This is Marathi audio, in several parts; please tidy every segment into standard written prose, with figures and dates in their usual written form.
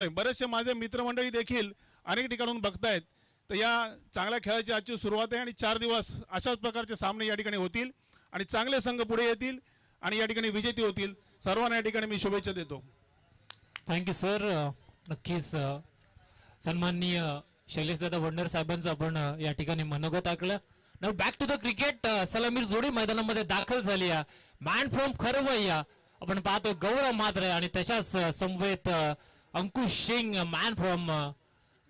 बरेचसे माझे मित्रमंडळी देखील अनेक ठिकाणून बघतायत. तर या चांगल्या खेळाची आजची सुरुवात आहे आणि 4 दिवस अशाच प्रकारचे सामने या ठिकाणी होतील आणि चांगले संघ पुढे येतील आणि या ठिकाणी विजेते होतील. सर्वांना या ठिकाणी मी शुभेच्छा देतो. Thank you sir. नक्कीच सन्माननीय शैलेशदादा वडनेर साहेबांचं आपण या ठिकाणी मनोगत ऐकलं. नाव बॅक टू द क्रिकेट. सलामीर जोडी मैदानामध्ये दाखल झाली आहे. मॅन फ्रॉम खरवैया आपण पाहतो गौरव मात्रे आणि त्याच्याच समवेत अंकुश सिंग मॅन फ्रॉम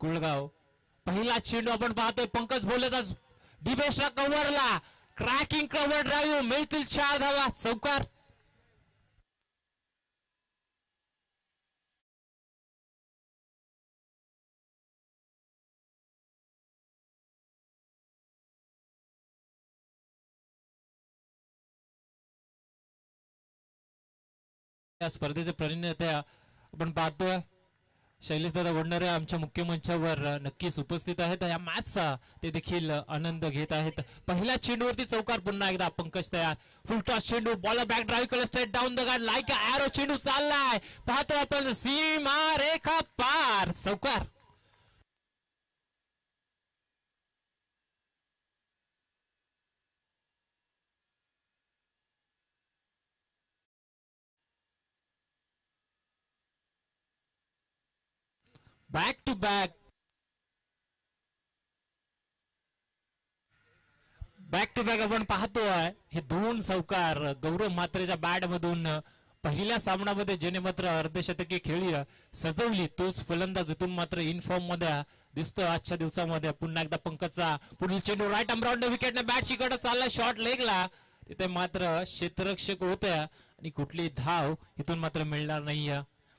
कुळगाव. पहिला चेंडू आपण पाहतोय पंकज भोलेचा डिबेशला कव्हरला क्रॅकिंग कव्हर ड्राईव्ह मिळतील 4 धावा. चौकार. या स्पर्धेचे प्रणेते आपण पाहतोय शैलेशदादा वडनेरे आमच्या मुख्य मंचावर नक्कीच उपस्थित आहेत. या मॅचचा ते देखील आनंद घेत आहेत. पहिल्या चेंडूवरती चौकार. पुन्हा एकदा पंकज तयार. फुल टॉस चेंडू बॉल बॅक ड्राईव्ह केलं straight down the guard like Arrow. चेंडू चाललाय. पाहतो आपण सीमा रेखा पार. चौकार. बॅक टू बॅक आपण पाहतोय हे 2 चौकार गौरव मात्रेच्या बॅट मधून. पहिल्या सामन्यामध्ये ज्याने मात्र अर्धशतकी खेळी सजवली तोच फलंदाज इथून मात्र इनफॉर्म मध्ये दिसतो आजच्या दिवसामध्ये. पुन्हा एकदा पंकजचा पुढील चेंडू राईट आर्म राऊंड विकेटने बॅट शिकट चालला. शॉट लेगला तिथे मात्र क्षेत्ररक्षक होत्या आणि कुठली धाव इथून मात्र मिळणार नाही.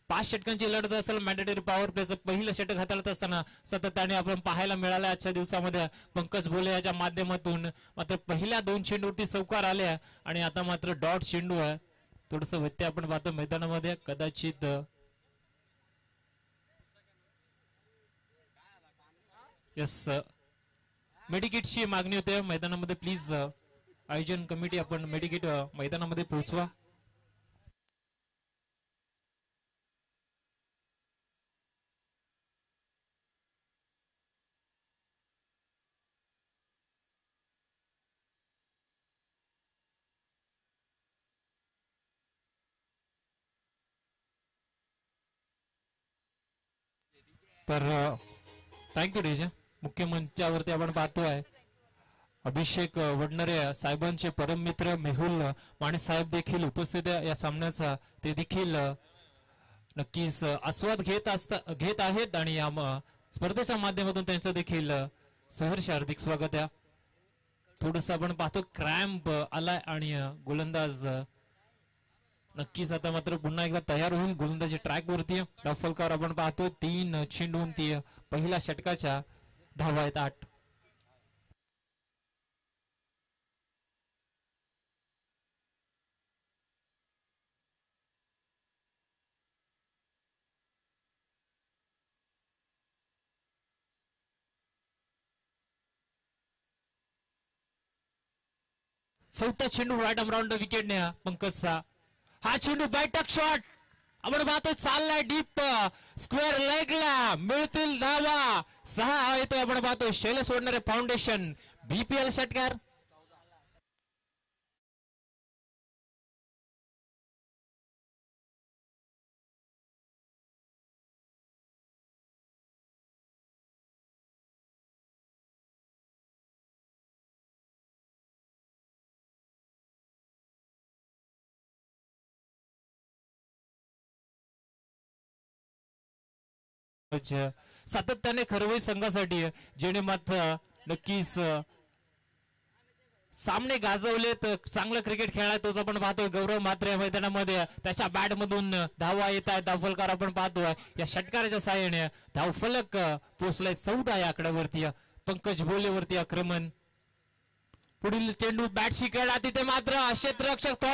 5 षटकांची लढत असेल. मॅन्डेटरी पॉवर प्लेचं पहिलं षटक हाताळत असताना सातत्याने आपण पाहायला मिळालं आजच्या दिवसामध्ये पंकज भोले याच्या माध्यमातून. मात्र पहिल्या 2 चेंडूवरती चौकार आल्या आणि आता मात्र डॉट चेंडू आहे. थोडस व्यत्यय आपण पाहतो मैदानामध्ये. कदाचित यस मेडिकिटची मागणी होते मैदानामध्ये. प्लीज आयोजन कमिटी आपण मेडिकिट मैदानामध्ये पोहोचवा. तर थँक्यू डीजे. मुख्य मंचावरती आपण पाहतोय अभिषेक वडनेरे साहेबांचे परम मित्र मेहुल माने साहेब देखील उपस्थित आहे या सामन्याचा. ते देखील नक्कीच आस्वाद घेत आहेत आणि या स्पर्धेच्या माध्यमातून त्यांचं देखील सहर्ष हार्दिक स्वागत आहे. थोडस आपण पाहतो क्रॅम्प आलाय आणि गोलंदाज नक्कीच आता मात्र पुन्हा एकदा तयार होईल गोलंदाजी ट्रॅक वरती. डफलकर आपण पाहतो 3 चेंडून ती पहिल्या षटकाच्या धावा आहेत 8. चौथा चेंडू राईट आर्म राऊंड विकेटने पंकजचा. हा चेंडू बैठक शॉट आपण पाहतोय चाललाय डीप स्क्वेअर लेगला मिळतील धावा 6 येतोय. आपण पाहतोय शैलेश वडनेरे फाउंडेशन बीपीएल षटकार. सातत्याने खरवई संघासाठी जेणे मात्र नक्कीच सामने गाजवले तर चांगलं क्रिकेट खेळाय तोच आपण पाहतोय गौरव मात्रे मैदानामध्ये. त्याच्या बॅट मधून धावा येत आहेत. धावफलकार आपण पाहतोय या षटकाराच्या साहाय्याने धावफलक पोहोचलाय 14 या आकड्यावरती. पंकज भोलेवरती आक्रमण. पुढील चेंडू बॅट शिकायला तिथे मात्र क्षेत्ररक्षक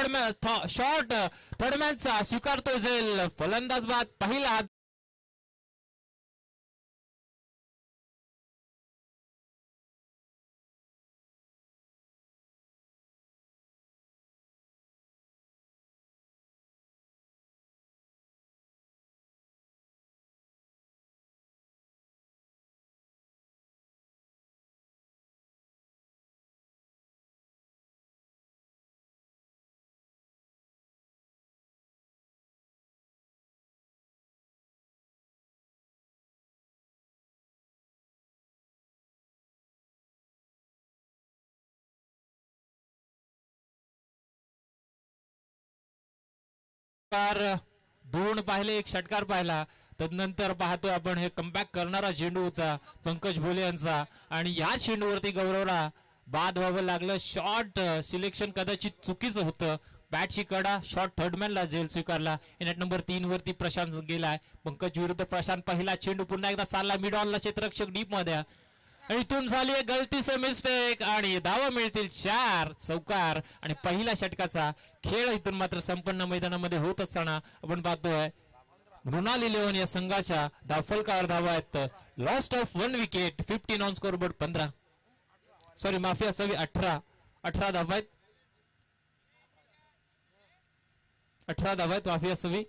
शॉट थर्डमॅनचा स्वीकारतो झेल. फलंदाज बाद पहिला दोन पाहिले, एक षटकार पाहिला. तदनंतर पाहतो आपण हे कमबॅक करणारा चेंडू होता पंकज भोले यांचा आणि या चेंडूवरती गौरवला बाद व्हावं लागलं. शॉर्ट सिलेक्शन कदाचित चुकीचं होतं. बॅटची कडा शॉर्ट थर्डमॅनला झेल स्वीकारला. नेट नंबर 3 वरती प्रशांत गेलाय. पंकज विरुद्ध प्रशांत. पहिला चेंडू पुन्हा एकदा चालला मिड ऑनला, क्षेत्ररक्षक डीप मध्ये आणि इथून झाली गलतीचं मिस्टेक आणि धावा मिळतील 4. चौकार आणि पहिल्या षटकाचा खेळ इथून मात्र संपन्न मैदानामध्ये होत असताना आपण पाहतोय मृणाली लेवन या संघाच्या धावफलकावर धावा आहेत. Lost of 1 wicket. 15 on scoreboard. 15 sorry माफी असावी 18 धावा आहेत. 18 धावा आहेत, माफी असावी.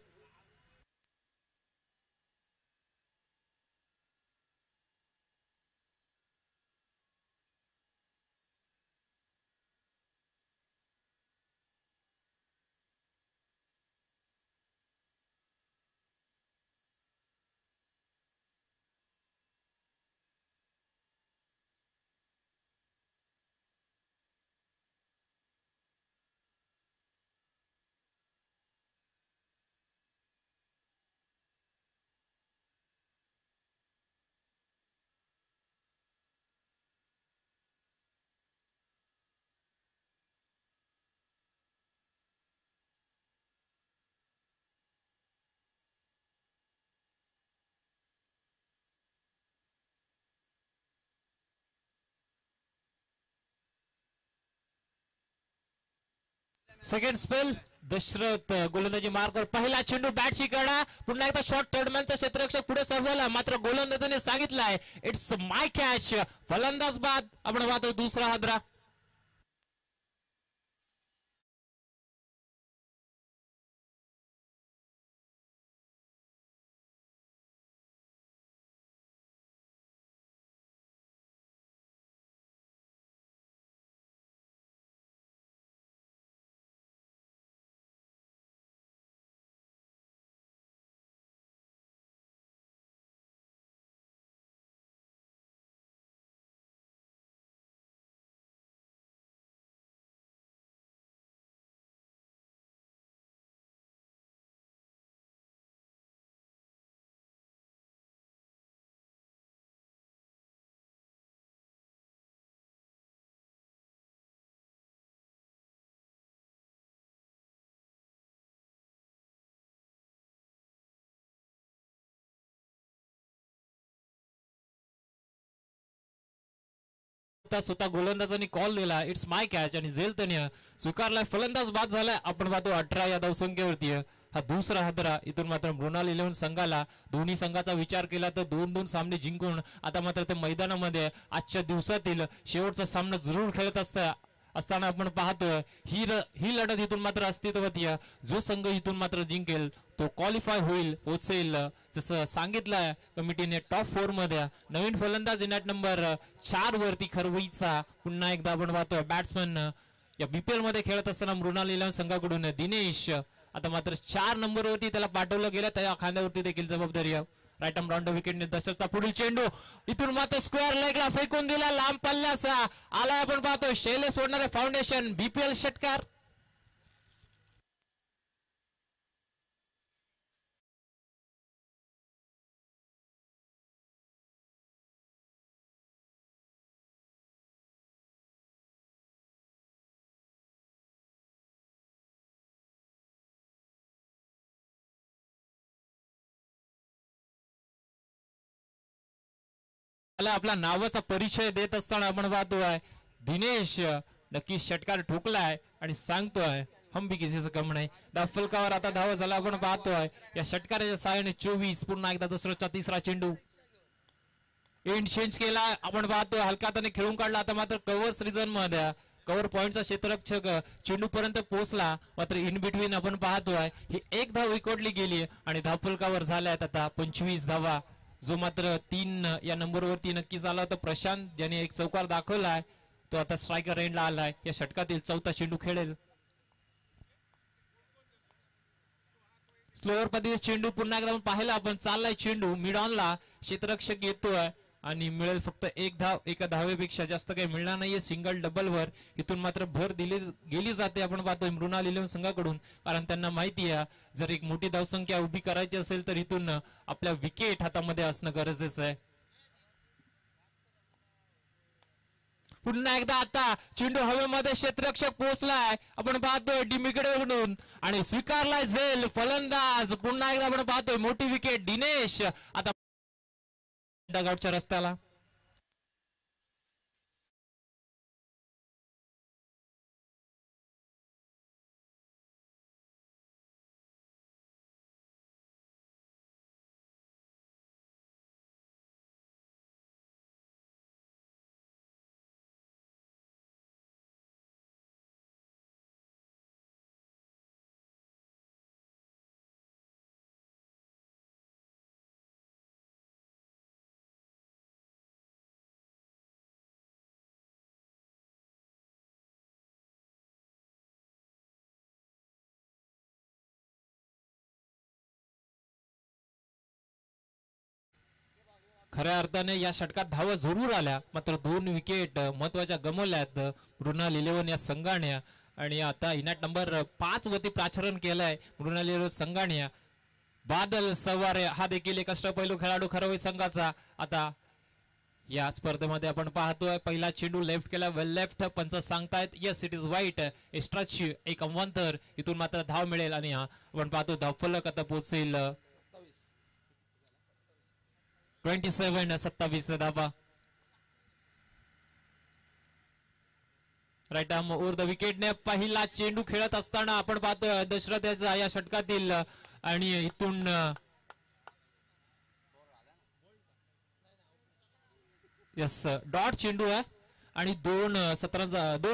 Second spell. दशरथ गोलंदाजी मार्कवर. पहिला चेंडू बॅटची कडा. पुन्हा एकदा शॉर्ट थर्डमॅनचा क्षेत्ररक्षक पुढे सरसावला. मात्र गोलंदाजाने सांगितलंय इट्स माय कॅच. फलंदाज बाद. आपण पाहतो दुसरा हादरा. स्वतः गोलंदाजांनी कॉल दिला इट्स माय कॅच आणि झेल त्याने स्वीकारलाय. फलंदाज बाद झालाय. आपण पाहतो 18 या धावसंख्येवरती हा दुसरा हादरा. इथून मात्र मृणाल 11 संघाला दोन्ही संघाचा विचार केला तर 2-2 सामने जिंकून आता मात्र ते मैदानामध्ये आजच्या दिवसातील शेवटचा सामना जरूर खेळत असताना आपण पाहतोय ही लढत इथून मात्र अस्तित्वात. जो संघ इथून मात्र जिंकेल तो क्वालिफाय होईल, पोहोचेल. जसं सांगितलंय कमिटीने टॉप 4 मध्ये. नवीन फलंदाज नेट नंबर 4 वरती खरवईचा. पुन्हा एकदा आपण पाहतोय बॅट्समन या बीपीएल मध्ये खेळत असताना मृणाल 11 संघाकडून दिनेश. आता मात्र 4 नंबर वरती त्याला पाठवलं गेलं. त्या खांद्यावरती देखील जबाबदारी. राईट आर्म राऊंड विकेटने दशरथचा पुढील चेंडू इथून मात्र स्क्वेअर लेगला फेकून दिला. लांब पल्ल्याचा आलाय. आपण पाहतोय शैलेश सोडणारे फाउंडेशन बीपीएल षटकार. आपला नावाचा परिचय देत असताना आपण पाहतोय दिनेश नक्की षटकार ठोकलाय आणि सांगतोय हम भी किसी से कम नाही. दाफलकावर आता धावा झाला. आपण पाहतोय या षटकाराच्या सहाय्याने 24. पुन्हा एकदा दसरथचा तिसरा चेंडू एंड चेंज केला. आपण पाहतोय हलका हाताने खेळून काढला. आता मात्र कव्हर सीझन मध्ये कव्हर पॉइंटचा क्षेत्ररक्षक चेंडू पर्यंत पोहोचला. मात्र इन बिटवीन आपण पाहतोय ही एक धाव विकोडली गेली आणि धावफलकावर झाल्यात आता 25 धावा. जो मात्र 3 या नंबरवरती नक्कीच आला होता प्रशांत, ज्याने एक चौकार दाखवलाय. तो आता स्ट्रायकर एंडला आलाय. या षटकातील चौथा चेंडू खेळेल. स्लोअर पद्धतीचा चेंडू पुन्हा एकदा पाहिला आपण. चाललाय चेंडू मिड ऑनला. क्षेत्ररक्षक येतोय आणि मिळेल फक्त एक धाव. एका धावेपेक्षा जास्त काही मिळणार नाहीये सिंगल डबल वर. इथून मात्र भर दिली गेली जाते आपण पाहतोय मृणाल इलेव्हन संघाकडून, कारण त्यांना माहिती आहे जर एक मोठी धावसंख्या उभी करायची असेल तर इथून आपल्या विकेट हातामध्ये असणं गरजेचं आहे. पुन्हा एकदा आता चेंडू हवेमध्ये क्षेत्ररक्षक पोहोचलाय आपण पाहतोय डिमीकडून आणि स्वीकारलाय झेल फलंदाज. पुन्हा एकदा आपण पाहतोय मोठी विकेट दिनेश आता डगआउटच्या रस्त्याला. खऱ्या अर्थाने या षटकात धावा जरूर आल्या, मात्र 2 विकेट महत्वाच्या गमावल्यात मृणाल इलेव्हन या संघाने. आणि आता इनाट नंबर 5 वरती प्राचरण केलंय मृणाल इलेव्हन संघाने. बादल सवारे हा देखील एक अष्टपैलू खेळाडू खरवई संघाचा. आता या स्पर्धेमध्ये आपण पाहतोय पहिला चेंडू लेफ्ट केला, वेल लेफ्ट. पंच सांगतायत यस इट इज वाईट. एक्स्ट्राची एक अवांतर. इथून मात्र धाव मिळेल आणि आपण पाहतो धावफलक आता पोहोचेल 27 धावा. राईट आर्म ओव्हर द विकेटने पहिला चेंडू खेळत असताना आपण पाहतोय दशरथाचा या षटकातील. आणि इथून यस डॉट चेंडू आहे आणि 2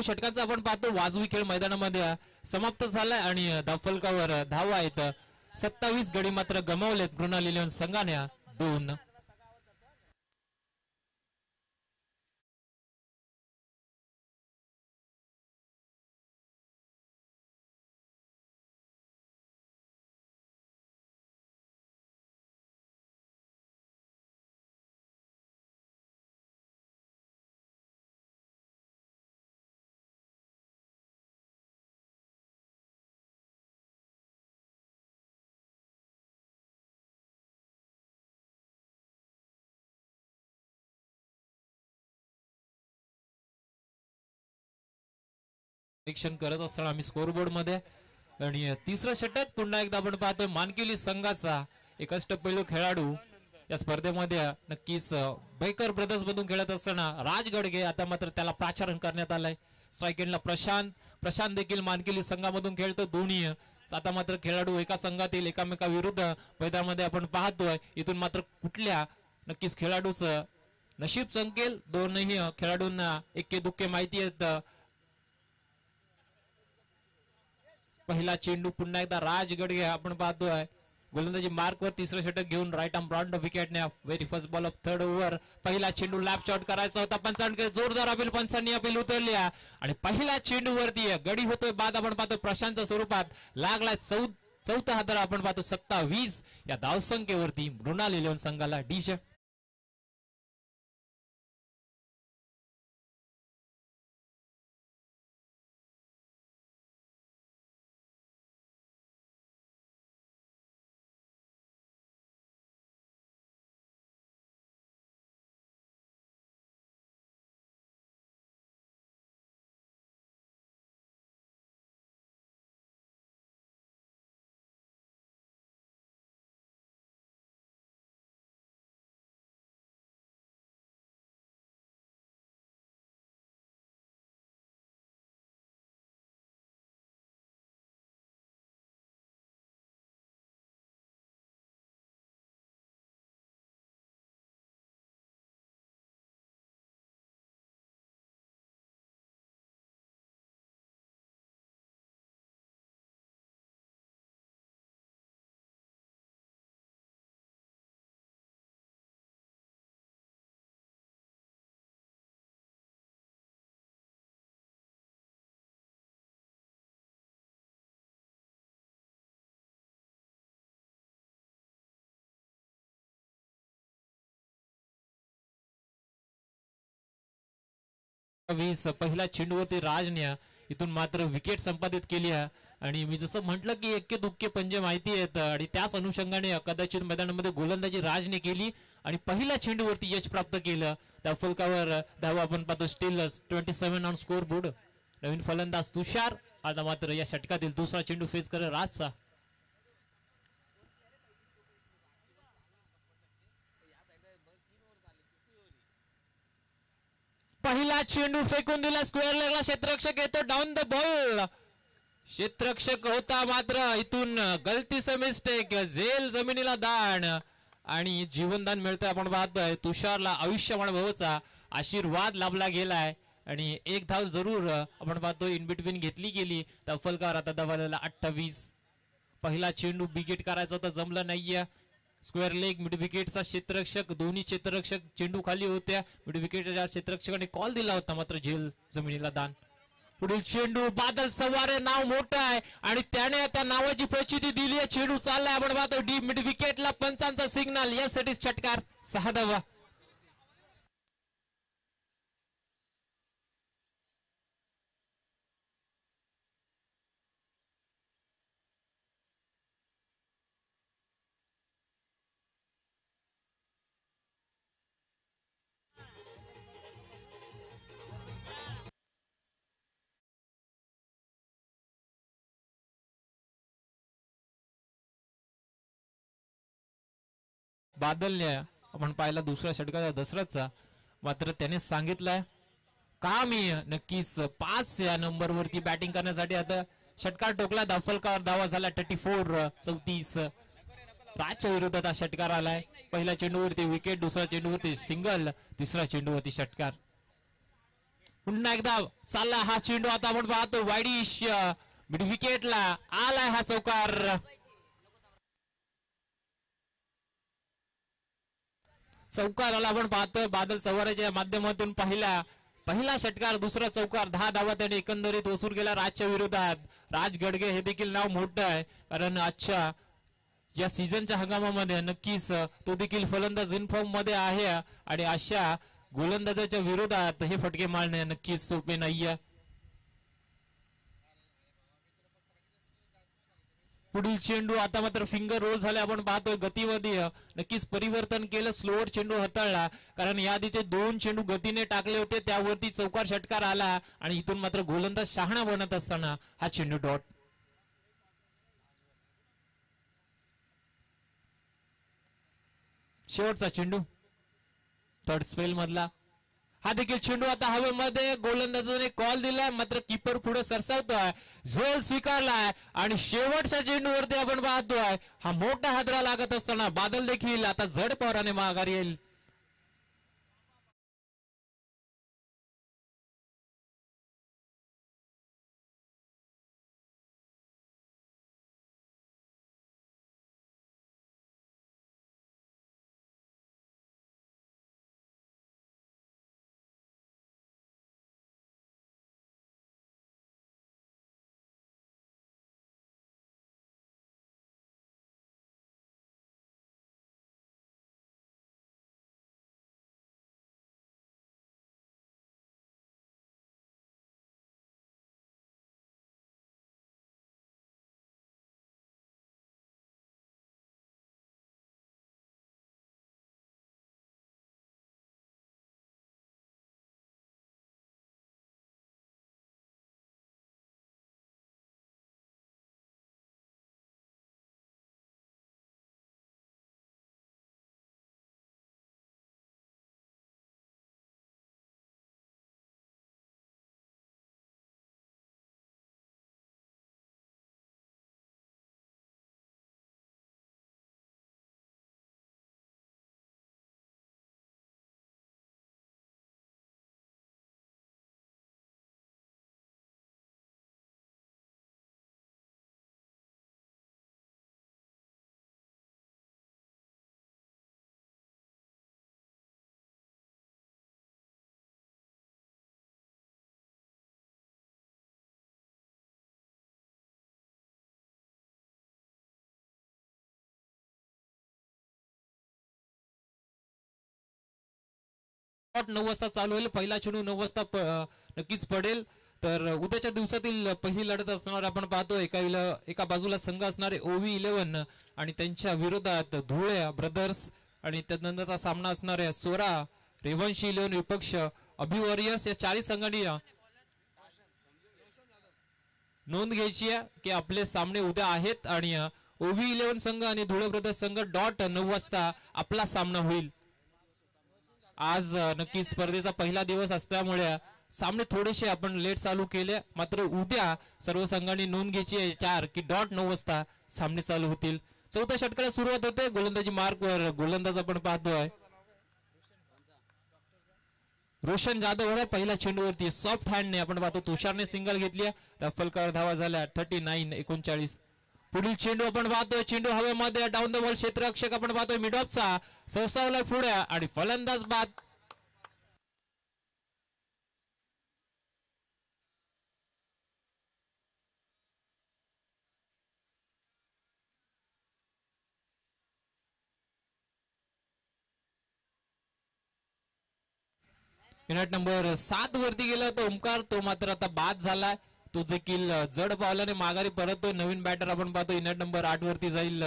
षटकांचा आपण पाहतो वाजवी खेळ मैदानामध्ये समाप्त झालाय आणि धावफलकावर धावा आहेत 27. गडी मात्र गमावलेत मृणाल इलेव्हन संघाने 2. निरीक्षण करत असताना आम्ही स्कोरबोर्ड मध्ये. आणि तिसरं षटक पुन्हा एकदा आपण पाहतोय मानकिली संघाचा एक अष्टपैलू खेळाडू या स्पर्धेमध्ये नक्कीच बैकर ब्रदर्स मधून खेळत असताना राज गडगे. आता मात्र त्याला प्राचारण करण्यात आलंय. स्ट्राईक एंडला प्रशांत देखील मानकिली संघामधून खेळतो. दोन्ही आता मात्र खेळाडू एका संघातील एकामेकाविरुद्ध मैदानामध्ये आपण पाहतोय. इथून मात्र कुठल्या नक्कीच खेळाडूच नशीब चमकेल. दोनही खेळाडूंना एक्के दुक्के माहिती आहेत. पहिला चेंडू पुन्हा एकदा राज गडगे आपण पाहतोय गोलंदाजी मार्क वर तिसरं षटक घेऊन राईट आर्म ब्रॉड विकेटने very first ball of third over. पहिला चेंडू लॅप शॉट करायचा होता पंचांकडे जोरदार अपील. पंचांनी अपील उतरली आणि पहिल्या चेंडू वरती गडी होतोय बाद आपण पाहतो प्रशांतच्या स्वरूपात लागलाय. चौथा हादरा आपण पाहतो 27 या धावसंख्येवरती मृणाल इलेव्हन संघाला डीजे. 20 पहिल्या चेंडूवरती राजने इथून मात्र विकेट संपादित केली आहे. आणि मी जसं म्हटलं की एक्के दुक्के पंजे माहिती आहेत आणि त्याच अनुषंगाने कदाचित मैदानामध्ये गोलंदाजी राजने केली आणि पहिल्या चेंडूवरती यश प्राप्त केलं. त्या फलकावर धावा आपण पाहतो स्टील 27 ऑन स्कोर बोर्ड. नवीन फलंदाज तुषार आता मात्र या षटकातील दुसरा चेंडू फेस करे राजचा. पहिला चेंडू फेकून दिला स्क्वेअर लेगला. क्षेत्ररक्षक येतो डाऊन द बॉल. क्षेत्ररक्षक होता मात्र इथून गलतीचं मिस्टेक. झेल जमिनीला दाण आणि जीवनदान मिळतंय. आपण पाहतोय तुषारला आयुष्यमान भाऊचा आशीर्वाद लाभला गेलाय आणि एक धाव जरूर आपण पाहतो इन बिटवीन घेतली गेली. त्या फलकावर आता दबालेला 28. पहिला चेंडू विकेट करायचा होता जमलं नाहीये. स्क्वेअर लेग मिड विकेटचा क्षेत्ररक्षक दोन्ही क्षेत्ररक्षक चेंडू खाली होत्या. मिड विकेटच्या क्षेत्ररक्षकाने कॉल दिला होता मात्र झेल जमिनीला दान. पुढील चेंडू बादल सवारे नाव मोठं आहे आणि त्याने त्या नावाची प्रचिती दिली आहे. चेंडू चाललाय आपण पाहतो डी मिड विकेटला पंचांचा सिग्नल. यासाठी षटकार 6 धावा. बादलने आपण पाहिला दुसऱ्या षटकाचा दसराचा मात्र त्याने सांगितलंय का मी नक्कीच 5 या नंबर वरती बॅटिंग करण्यासाठी आता षटकार टोकला. दाफलकावर धावा झाला 34 राजच्या विरोधात हा षटकार आलाय. पहिल्या चेंडूवरती विकेट, दुसऱ्या चेंडूवरती सिंगल, तिसऱ्या चेंडूवरती षटकार. पुन्हा एकदा चालला हा चेंडू. आता आपण पाहतो वाईडिश मिड विकेटला आलाय हा चौकार. चौकाराला आपण पाहतोय बादल सवाराच्या माध्यमातून पहिला षटकार, दुसरा चौकार. 10 धावा त्याने एकंदरीत वसूल केला राजच्या विरोधात. राज गडगे हे देखील नाव मोठं आहे कारण आजच्या या सीझनच्या हंगामामध्ये नक्कीच तो देखील फलंदाज इन फॉर्म मध्ये आहे आणि अशा गोलंदाजाच्या विरोधात हे फटके मारणे नक्कीच सोपे नाहीये. पुढील चेंडू आता मात्र फिंगर रोल झाले. आपण पाहतोय गतीमध्ये नक्कीच परिवर्तन केलं. स्लोअर चेंडू हाताळला कारण या आधीचे 2 चेंडू गतीने टाकले होते त्यावरती चौकार षटकार आला आणि इथून मात्र गोलंदाज शहाणा बनत असताना हा चेंडू डॉट. शेवटचा चेंडू थर्ड स्पेल मधला हा देखील चेंडू आता हवेमध्ये. गोलंदाजाने कॉल दिलाय मात्र कीपर पुढे सरसावतोय. झेल स्वीकारलाय आणि शेवटच्या चेंडूवरती आपण पाहतोय हा मोठा हादरा लागत असताना बादल देखील आता जड पवाराने माघारी येईल. 9 वाजता चालू होईल. पहिला चेंडू 9 वाजता नक्कीच पडेल. तर उद्याच्या दिवसातील पहिली लढत असणार आपण पाहतो. एका बाजूला संघ असणारे ओव्ही 11 आणि त्यांच्या विरोधात धुळे ब्रदर्स आणि त्यानंतरचा सामना असणारे सोरा रेवंशी 11 विपक्ष अभि वॉरियर्स. या चारही संघांनी नोंद घ्यायची आहे की आपले सामने उद्या आहेत आणि ओव्ही 11 संघ आणि धुळे ब्रदर्स संघ डॉट 9 वाजता आपला सामना होईल. आज नक्की स्पर्धेचा पहिला दिवस असल्यामुळे सामने थोडेसे आपण लेट चालू केले. मात्र उद्या सर्व संघांनी नोंद घ्यायची आहे 4 की डॉट 9 वाजता सामने चालू होतील. चौथ्या षटकाला सुरुवात होते. गोलंदाजी मार्कवर गोलंदाज आपण पाहतोय रोशन जाधव. पहिल्या चेंडूवरती सॉफ्ट हँडने आपण पाहतो तुषारने सिंगल घेतली. फलकावर धावा झाल्या 39-39. पुढील चेंडू आपण पाहतोय. चेंडू हवेमध्ये डाऊन द बॉल. क्षेत्ररक्षक आपण पाहतोय मिडऑफचा सहसावला पुढे आणि फलंदाज बाद. युनिट नंबर 7 वरती गेला होता ओमकार. तो मात्र आता बाद झालाय. तो देखील जड पावलाने माघारी परततोय. नवीन बॅटर आपण पाहतो युनिट नंबर 8 वरती जाईल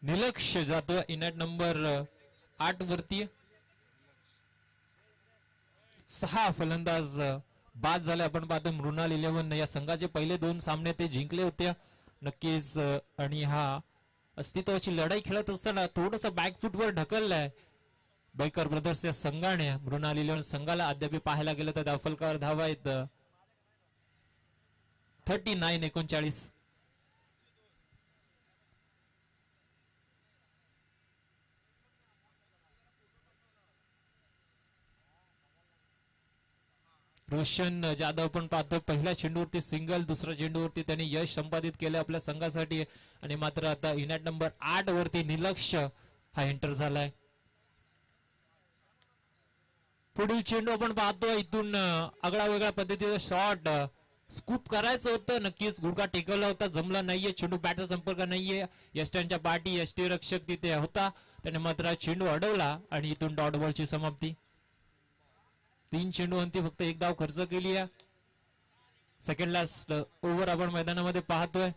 निलक्ष जातो युनिट नंबर 8 वरती. 6 फलंदाज बाद झाले आपण पाहतो. मृणाल 11 या संघाचे पहिले 2 सामने ते जिंकले होते नक्कीच. आणि हा अस्तित्वाची लढाई खेळत असताना थोडस बॅकफुटवर ढकललाय बैकर ब्रदर्स या संघाने. मृणाल 11 संघाला अद्याप पाहायला गेलं तर दाफलकार धावा आहेत 39-39. रोशन जाधव पण पाहतो पहिल्या चेंडूवरती सिंगल. दुसऱ्या चेंडूवरती त्यांनी यश संपादित केलं आपल्या संघासाठी. आणि मात्र आता युनिट नंबर 8 वरती निलक्ष हा एंटर झालाय. पुढील चेंडू आपण पाहतो. इथून आगळा वेगळ्या पद्धतीचा शॉट स्कूप करायचं होतं. नक्कीच गुडघा टेकवला होता. जमला नाहीये. चेंडू बॅटचा संपर्क नाहीये. यष्ट्यांच्या पाठी यष्टी रक्षक तिथे होता. त्याने मात्र चेंडू अडवला आणि इथून डॉट बॉलची समाप्ती. 3 चेंडूवरती फक्त 1 धाव खर्च केली आहे. सेकंड लास्ट ओव्हर आपण मैदानामध्ये पाहतोय.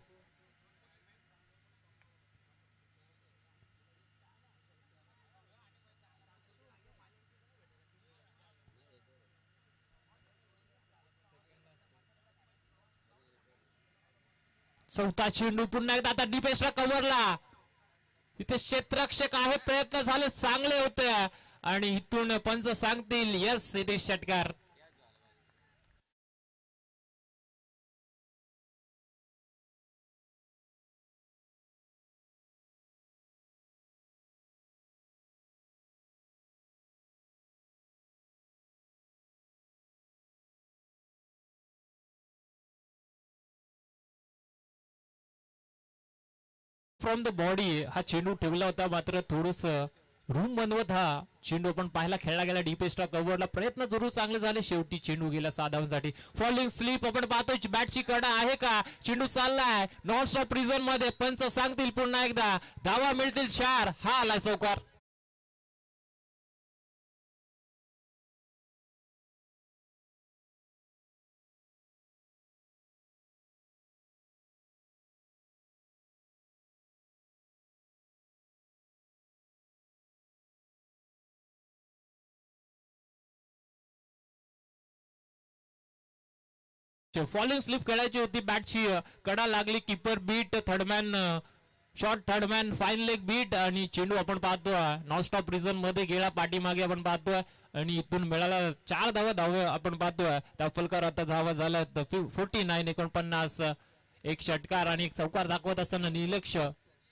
चौथा चेंडू पुन्हा एकदा आता डीपेस्टला कव्हरला. इथे क्षेत्ररक्षक आहे. प्रयत्न झाले चांगले होते आणि इथून पंच सांगतील यस इथे षटकार. फ्रॉम द बॉडी हा चेंडू ठेवला होता. मात्र थोडस रूम बनवत हा चेंडू आपण पाहायला खेळला गेला. डीपेस्टला कव्हरला प्रयत्न जरूर चांगले झाले. शेवटी चेंडू गेला 6 धावांसाठी. फॉलिंग स्लिप आपण पाहतोय. बॅटची कडा आहे का. चेंडू चाललाय नॉन स्टॉप रिझन मध्ये. पंच सांगतील पुन्हा एकदा धावा मिळतील 4. हा आला चौकार. फॉलिंग स्लिप खेळायची होती. बॅटची कडा लागली. Keeper beat. Third man short. Third man fine leg beat आणि चेंडू आपण पाहतोय नॉन स्टॉप रिझन मध्ये गेला पाठीमागे आपण पाहतोय आणि इथून मिळाला 4 धावा आपण पाहतोय. दाफलकर आता धावा झाल्या 49-49. एक षटकार आणि एक चौकार दाखवत असताना निलक्ष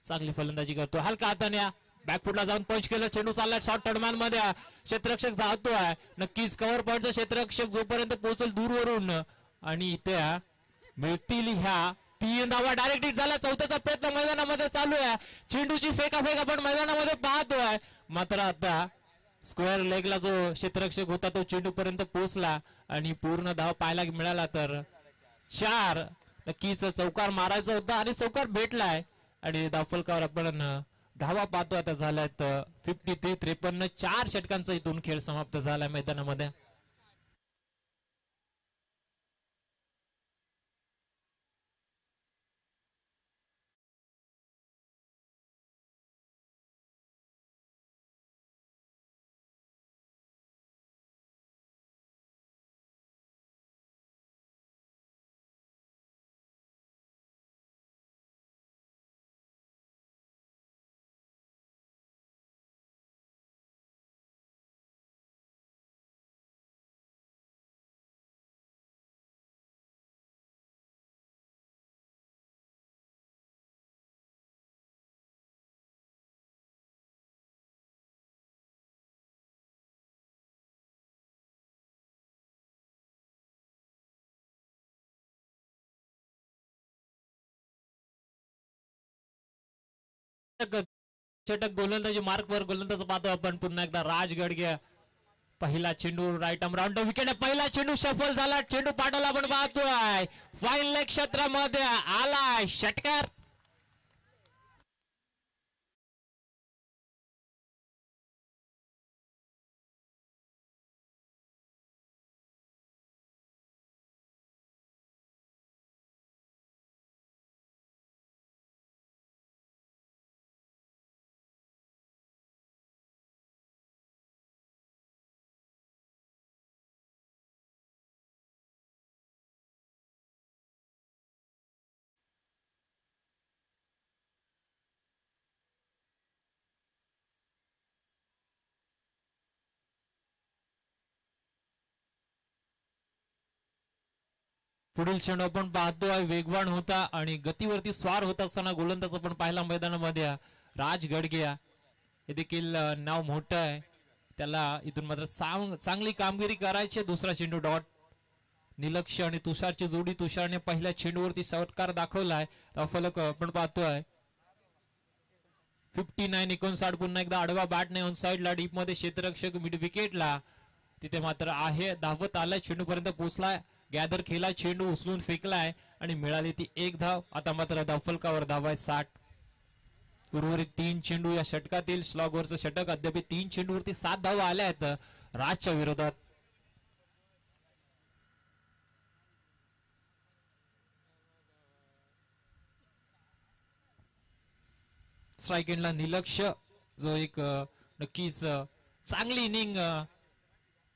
चांगली फलंदाजी करतो. हलका हाताने बॅकफुटला जाऊन पंच केलं. चेंडू चाललाय शॉर्ट टर्डमॅन मध्ये. क्षेत्ररक्षक धावतोय. नक्कीच कव्हर पॉईंटचा क्षेत्ररक्षक जोपर्यंत पोहोचेल दूरवरून आणि इथे मिळतील ह्या 3 धावा. डायरेक्ट हिट झाला. चौथ्याचा प्रयत्न मैदानामध्ये चालू आहे. चेंडूची फेकाफेक आपण मैदानामध्ये पाहतोय. मात्र आता स्क्वेअर लेगला जो क्षेत्ररक्षक होता तो चेंडू पर्यंत पोहोचला आणि पूर्ण धाव पाहायला मिळाला तर 4. नक्कीच चौकार मारायचा होता आणि चौकार भेटलाय आणि धावफलकावर आपण धावा पाहतो आता झाल्यात 53-53. 4 षटकांचा इथून खेळ समाप्त झालाय मैदानामध्ये. षटक गोलंदाजी मार्कवर गोलंदाज पाहतो आपण पुन्हा एकदा. राज गडगे पहिला चेंडू राईट आर्म राऊंड विकेट. पहिला चेंडू सफल झाला. चेंडू पाठवला आपण पाहतोय फाईन लेग क्षेत्रामध्ये आलाय षटकार. पुढील चेंडू आपण पाहतोय वेगवान होता आणि गतीवरती स्वार होत असताना गोलंदाज आपण पाहिला मैदानामध्ये. राज गडगिया हे देखील नाव मोठं आहे. त्याला इथून मात्र चांगली कामगिरी करायची. दुसरा चेंडू डॉट. निलक्ष आणि तुषारची जोडी. तुषारने पहिल्या चेंडूवरती षटकार दाखवलाय. फलक आपण पाहतोय 59-59. पुन्हा एकदा आडवा बॅटने ऑन साइडला डीप मध्ये क्षेत्ररक्षक मिड विकेटला तिथे मात्र आहे. धावत आलाय. चेंडू पर्यंत पोहोचलाय. गॅदर केला. चेंडू उचलून फेकलाय आणि मिळाली ती एक धाव. आता मात्र धावफलकावर धावाय 60. उर्वरित 3 चेंडू या षटकातील स्लॉगवरचं षटक. अद्याप 3 चेंडूवरती 7 धावा आल्या आहेत राजच्या विरोधात. स्ट्राईक एंडला निलक्ष जो एक नक्कीच चांगली इनिंग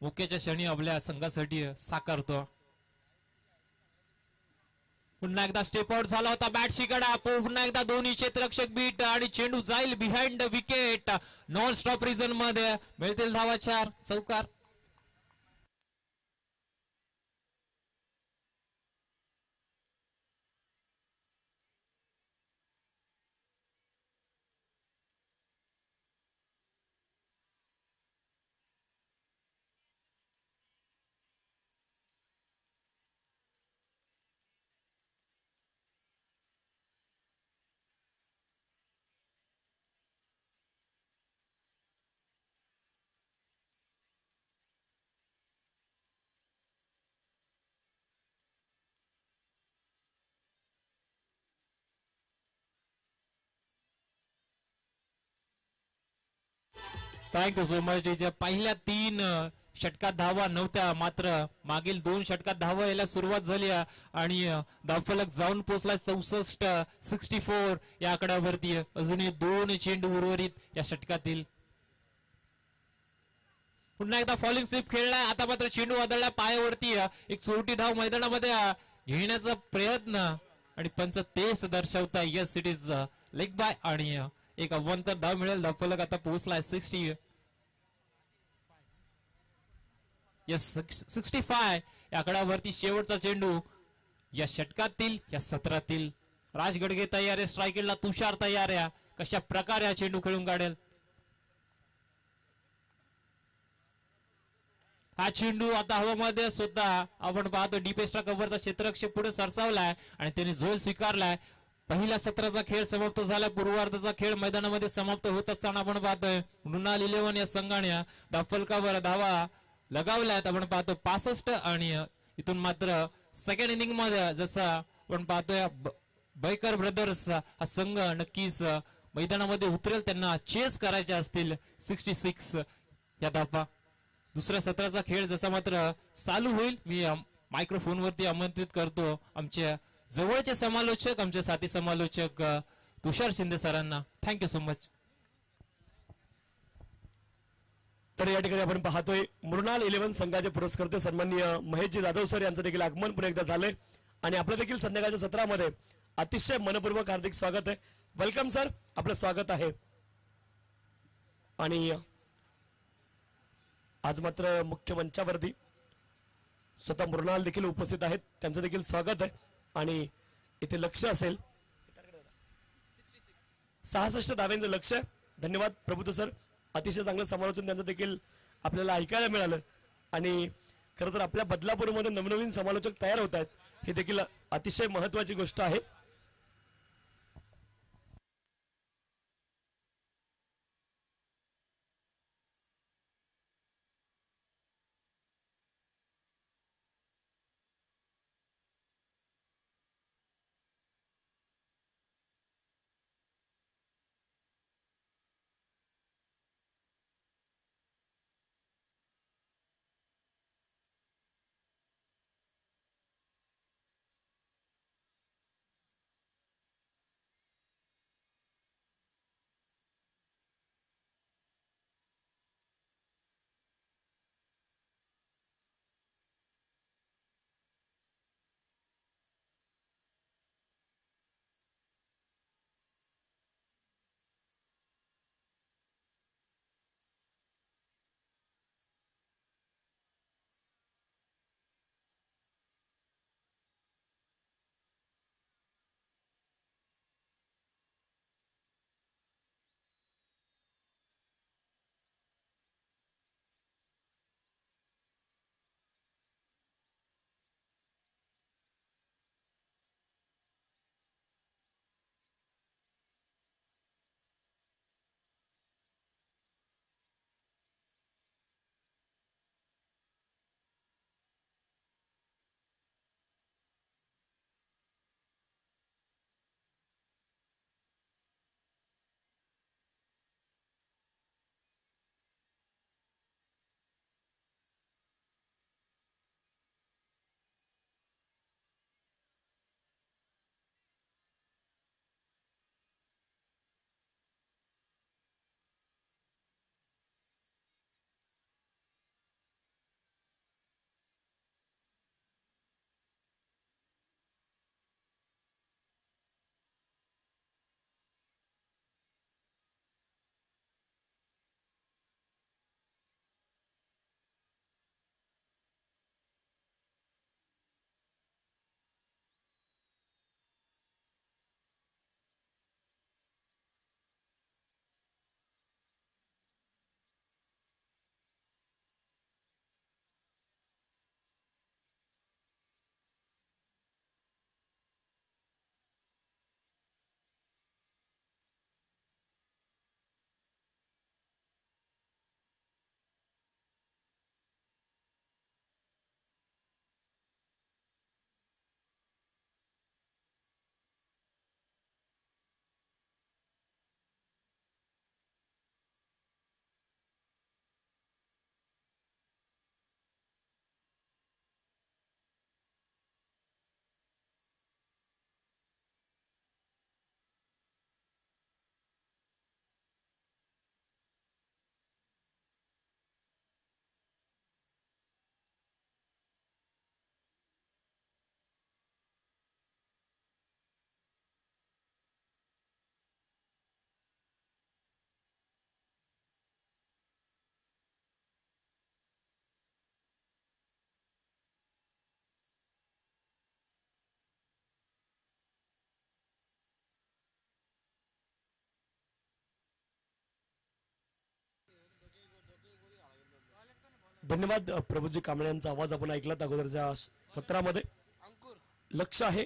मुख्याच्या क्षणी आपल्या संघासाठी साकारतो. पुन्हा एकदा स्टेप आउट झाला होता बॅटशी कडा. पुन्हा एकदा दोन्ही क्षेत्ररक्षक बीट आणि चेंडू जाईल behind the wicket. Non stop reason मध्ये मिळतील धावा 4. चौकार. Thank you so much DJ. पहिल्या 3 षटकात धावा नव्हत्या मात्र मागील 2 षटकात धावा यायला सुरुवात झाली आणि धावफलक जाऊन पोहोचला 64 या आकड्यावरती. अजूनही 2 चेंडू उर्वरित या षटकातील. पुन्हा एकदा फॉलिंग स्लिप खेळलाय. आता मात्र चेंडू आदळला पायावरती. एक चोरटी धाव मैदानामध्ये घेण्याचा प्रयत्न आणि पंच तेच दर्शवताय. Yes it is leg bye आणि एक अव्वंतर धाव मिळेल. धावफलक आता पोहोचलाय 60. यस 65 या आकड्यावरती. शेवटचा चेंडू या षटकातील या सत्रातील. राज गडगे तयार आहे. स्ट्राईकला तुषार तयार आहे. कशा प्रकारे हा चेंडू खेळून काढेल. हा चेंडू आता हवामध्ये सुद्धा आपण पाहतो डीप एक्स्ट्रा कव्हरचा क्षेत्ररक्षक पुढे सरसावलाय आणि त्याने झोल स्वीकारलाय. पहिल्या सत्राचा खेळ समाप्त झाला. पूर्वार्धाचा खेळ मैदानामध्ये समाप्त होत असताना आपण पाहतोय मृणाल 11 या संघाने धावफलकावर धावा लगावल्यात. आपण पाहतो 65 आणि इथून मात्र सेकंड इनिंग मध्ये जसा आपण पाहतोय बैकर ब्रदर्स हा संघ नक्कीच मैदानामध्ये उतरेल, त्यांना चेस करायचे असतील 66 या धापा. दुसऱ्या सत्राचा खेळ जसा मात्र चालू होईल, मी मायक्रोफोन वरती आमंत्रित करतो आमच्या जवळचे समालोचक, आमचे साथी समालोचक तुषार शिंदे सरांना. Thank you so much. तर या ठिकाणी आपण पाहतोय मृणाल 11 संघाचे पुरस्कर्ते सन्माननीय महेशजी जाधव सर यांचं देखील आगमन पुन्हा एकदा झालंय आणि आपलं देखील संध्याकाळच्या सत्रामध्ये अतिशय मनपूर्वक हार्दिक स्वागत आहे. वेलकम सर, आपलं स्वागत आहे. आणि आज मात्र मुख्य मंचावरती स्वतः मृणाल देखील उपस्थित आहेत, त्यांचं देखील स्वागत आहे. आणि इथे लक्ष असेल 66 धाव्यांचं लक्ष. धन्यवाद प्रभुतो सर, अतिशय चांगलं समालोचन त्यांचं देखील आपल्याला ऐकायला मिळालं. आणि खरं तर आपल्या बदलापूरमध्ये नवनवीन समालोचक तयार होत आहेत, हे देखील अतिशय महत्वाची गोष्ट आहे. धन्यवाद प्रभूजी कांबळे यांचा आवाज आपण ऐकलात अगोदरच्या सत्रामध्ये. लक्ष आहे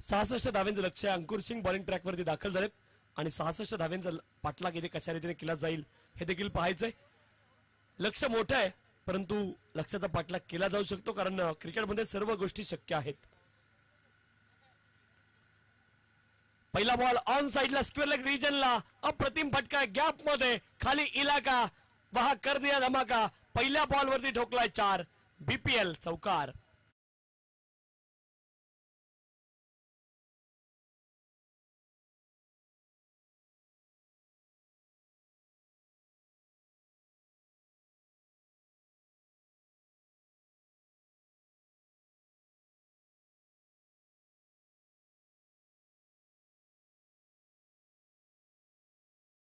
66 धाव्यांचं लक्ष आहे. अंकुर सिंग बॉलिंग ट्रॅक वरती दाखल झालेत आणि 66 धाव्यांचा पाठलाग इथे कशा रीतीने केला जाईल हे देखील पाहायचंय. लक्ष मोठं आहे परंतु लक्ष्याचा पाठलाग केला जाऊ शकतो, कारण क्रिकेटमध्ये सर्व गोष्टी शक्य आहेत. पहिला बॉल ऑन साइडला स्क्वेअर लेग रिजनला, अप्रतिम फटका गॅप मध्ये, खाली इलाका, वहा कर दिया धमाका. पहिल्या बॉल वरती ठोकलाय 4. BPL चौकार.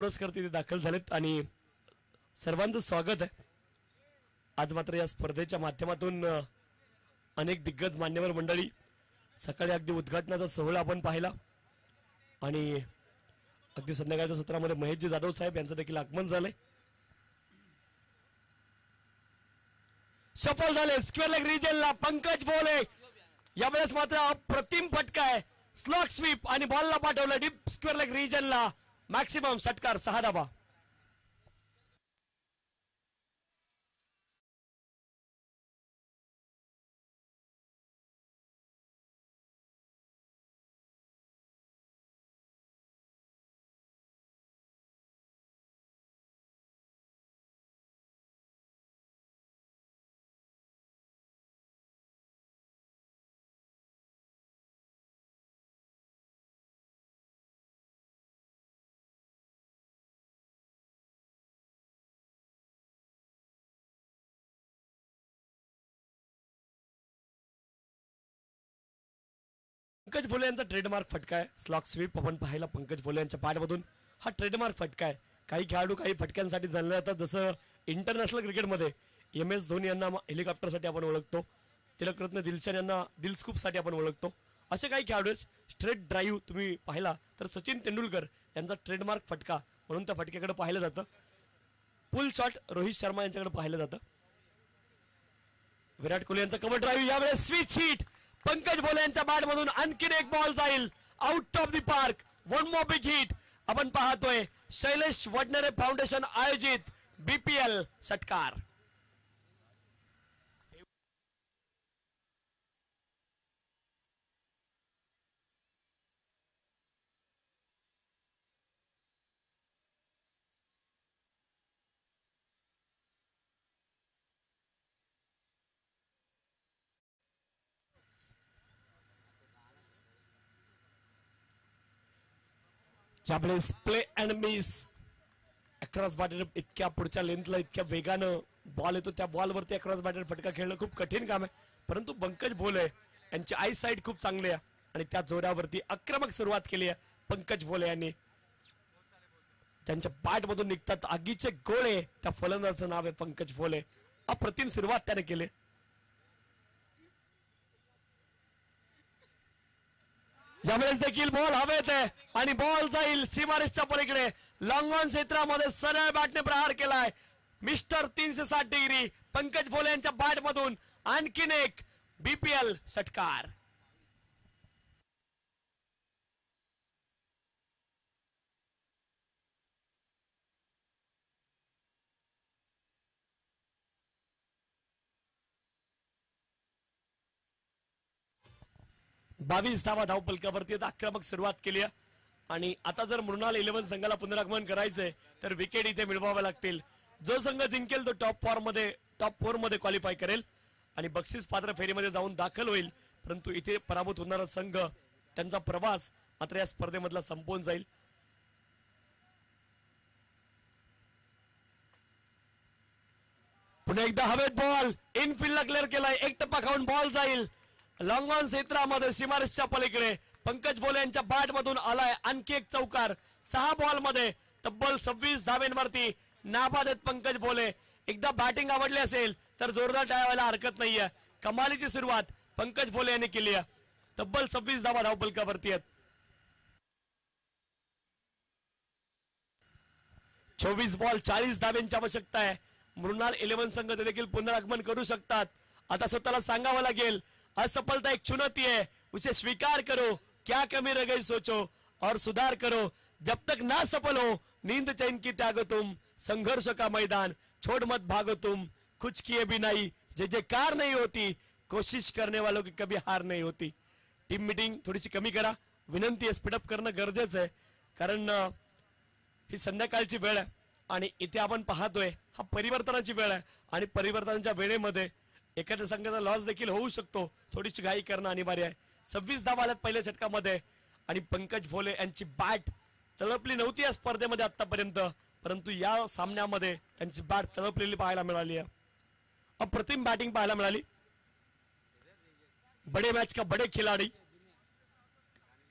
पुरस्कार तिथे दाखल झालेत आणि सर्वांचं स्वागत आहे. आज मात्र या स्पर्धेच्या माध्यमातून अनेक दिग्गज मान्यवर मंडळी, सकाळी अगदी उद्घाटनाचा सोहळा आपण पाहिला आणि अगदी संध्याकाळच्या सत्रामध्ये महेशजी जाधव साहेब यांचं देखील आगमन झालंय. सफल झाले स्क्वेअर लेग रिजनला पंकज भोले. यावेळेस मात्र अप्रतिम फटका आहे, स्लॉग स्वीप आणि बॉलला पाठवलं डीप स्क्वेअर लेग रिजनला. मॅक्सिमम षटकार 6 धावा. पंकज भोले यांचा ट्रेडमार्क फटका आहे, स्लॉग स्वीप आपण पाहिला पंकज भोले यांच्या पाठमधून. हा ट्रेडमार्क फटका आहे. काही खेळाडू काही फटक्यांसाठी जाणले जातात, जसं इंटरनॅशनल क्रिकेटमध्ये MS धोनी यांना हेलिकॉप्टरसाठी आपण ओळखतो, तिलकरत्न दिलशान यांना दिलस्कूपसाठी आपण ओळखतो. असे काही खेळाडू स्ट्रेट ड्राईव्ह तुम्ही पाहिला तर सचिन तेंडुलकर यांचा ट्रेडमार्क फटका म्हणून त्या फटक्याकडे पाहिलं जातं. पुल शॉट रोहित शर्मा यांच्याकडे पाहिलं जातं. विराट कोहली यांचा कव्हर ड्राईव्ह, यावेळेस स्विच हिट. पंकज भोले यांच्या बॅट मधून आणखीन एक बॉल जाईल out of the park. One more big hit. आपण पाहतोय शैलेश वडनेरे फाउंडेशन आयोजित BPL षटकार. ज्यावेळेस play and miss across batter, इतक्या पुढच्या लेंथला इतक्या वेगानं बॉल येतो, त्या बॉलवरती अक्रॉस बॅटर फटका खेळणं खूप कठीण काम आहे. परंतु पंकज भोले यांची आय साईट खूप चांगली आहे आणि त्या जोरावरती आक्रमक सुरुवात केली आहे पंकज भोले यांनी. त्यांच्या बॅट मधून निघतात आगीचे गोळे. त्या फलंदाजाचं नाव आहे पंकज भोले. अप्रतिम सुरुवात त्याने केली. यावेळेस देखील बॉल हवेत आहे आणि बॉल जाईल सीमारेषच्या पलीकडे. लॉंग ऑन क्षेत्रामध्ये सरळ बॅटने प्रहार केलाय मिस्टर 360 डिग्री. पंकज भोले यांच्या बॅट मधून आणखीन एक BPL षटकार. बावीस धावा धावपलकावरती आक्रमक सुरुवात केली आहे आणि आता जर मृणाल 11 संघाला पुनरागमन करायचंय तर विकेट इथे मिळवाव्या लागतील. जो संघ जिंकेल तो टॉप 4 मध्ये क्वालिफाय करेल आणि बक्षीस पात्र फेरीमध्ये जाऊन दाखल होईल. परंतु इथे पराभूत होणारा संघ त्यांचा प्रवास मात्र या स्पर्धेमधला संपवून जाईल. पुन्हा एकदा हवेत बॉल इनफिल्डला क्लिअर केलाय. एक टप्पा खाऊन बॉल जाईल लॉंग ऑन क्षेत्रामध्ये सीमारेषच्या पलीकडे. पंकज भोले यांच्या बॅट मधून आलाय आणखी एक चौकार. 6 बॉल मध्ये तब्बल 26 धावेंवरती नाबाद आहेत पंकज भोले. एकदा बॅटिंग आवडली असेल तर जोरदार टाळायला हरकत नाहीये. कमालीची सुरुवात पंकज भोले यांनी केली आहे. तब्बल 26 धावा धावपलकावरती आहेत. 24 बॉल 40 धाव्यांची आवश्यकता आहे. मृणाल 11 संघ ते देखील पुनरागमन करू शकतात. आता स्वतःला सांगावं लागेल असफलता एक चुनौती है, उसे स्वीकार करो, क्या कमी रह गई सोचो और सुधार करो. जब तक ना सफल हो नींद चैन की त्यागो तुम, संघर्ष का मैदान छोड़ मत भागो तुम. कुछ किए भी नहीं, जय जयकार नहीं होती, कोशिश करने वालों की कभी हार नहीं होती. टीम मीटिंग थोडीशी कमी करा, विनंती आहे. स्पीडअप करणं गरजेचं आहे, कारण ही संध्याकाळची वेळ आहे आणि इथे आपण पाहतोय हा परिवर्तनाची वेळ आहे आणि परिवर्तनाच्या वेळेमध्ये एखाद्या संघाचा लॉस देखील होऊ शकतो. थोडीशी घाई करणं अनिवार्य आहे. 26 धावा आल्यात पहिल्या षटकामध्ये आणि पंकज भोले यांची बॅट तळपली नव्हती या स्पर्धेमध्ये आतापर्यंत, परंतु या सामन्यामध्ये त्यांची बॅट तळपलेली पाहायला मिळाली आहे. अप्रतिम बॅटिंग पाहायला मिळाली. बडे मॅच का बडे खिलाडी.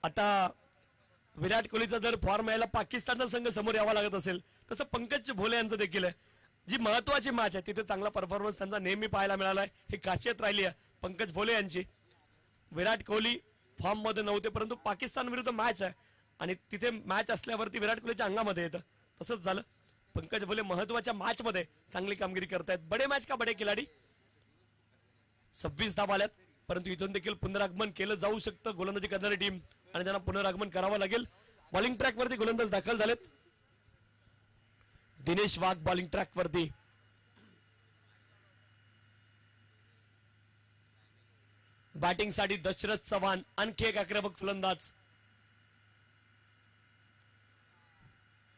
आता विराट कोहलीचा जर फॉर्म यायला पाकिस्तानचा संघ समोर यावा लागत असेल, तसं पंकज भोले यांचं देखील आहे. जी महत्वाची मॅच आहे तिथे चांगला परफॉर्मन्स त्यांचा नेहमी पाहायला मिळाला आहे. ही खासियत राहिली आहे पंकज भोले यांची. विराट कोहली फॉर्म मध्ये नव्हते, परंतु पाकिस्तान विरुद्ध मॅच आहे आणि तिथे मॅच असल्यावरती विराट कोहलीच्या अंगामध्ये येतं. तसंच झालं. पंकज भोले महत्वाच्या मॅच मध्ये चांगली कामगिरी करतायत. बडे मॅच का बडे खिलाडी. 26 धावा आल्यात, परंतु इथून देखील पुनरागमन केलं जाऊ शकतं गोलंदाजी करणारी टीम आणि त्यांना पुनरागमन करावं लागेल. बॉलिंग ट्रॅक वरती गोलंदाज दाखल झालेत. दिनेश वाघ बॉलिंग ट्रॅक वरती. बॅटिंग साठी दशरथ चव्हाण, आणखी एक आक्रमक फलंदाज.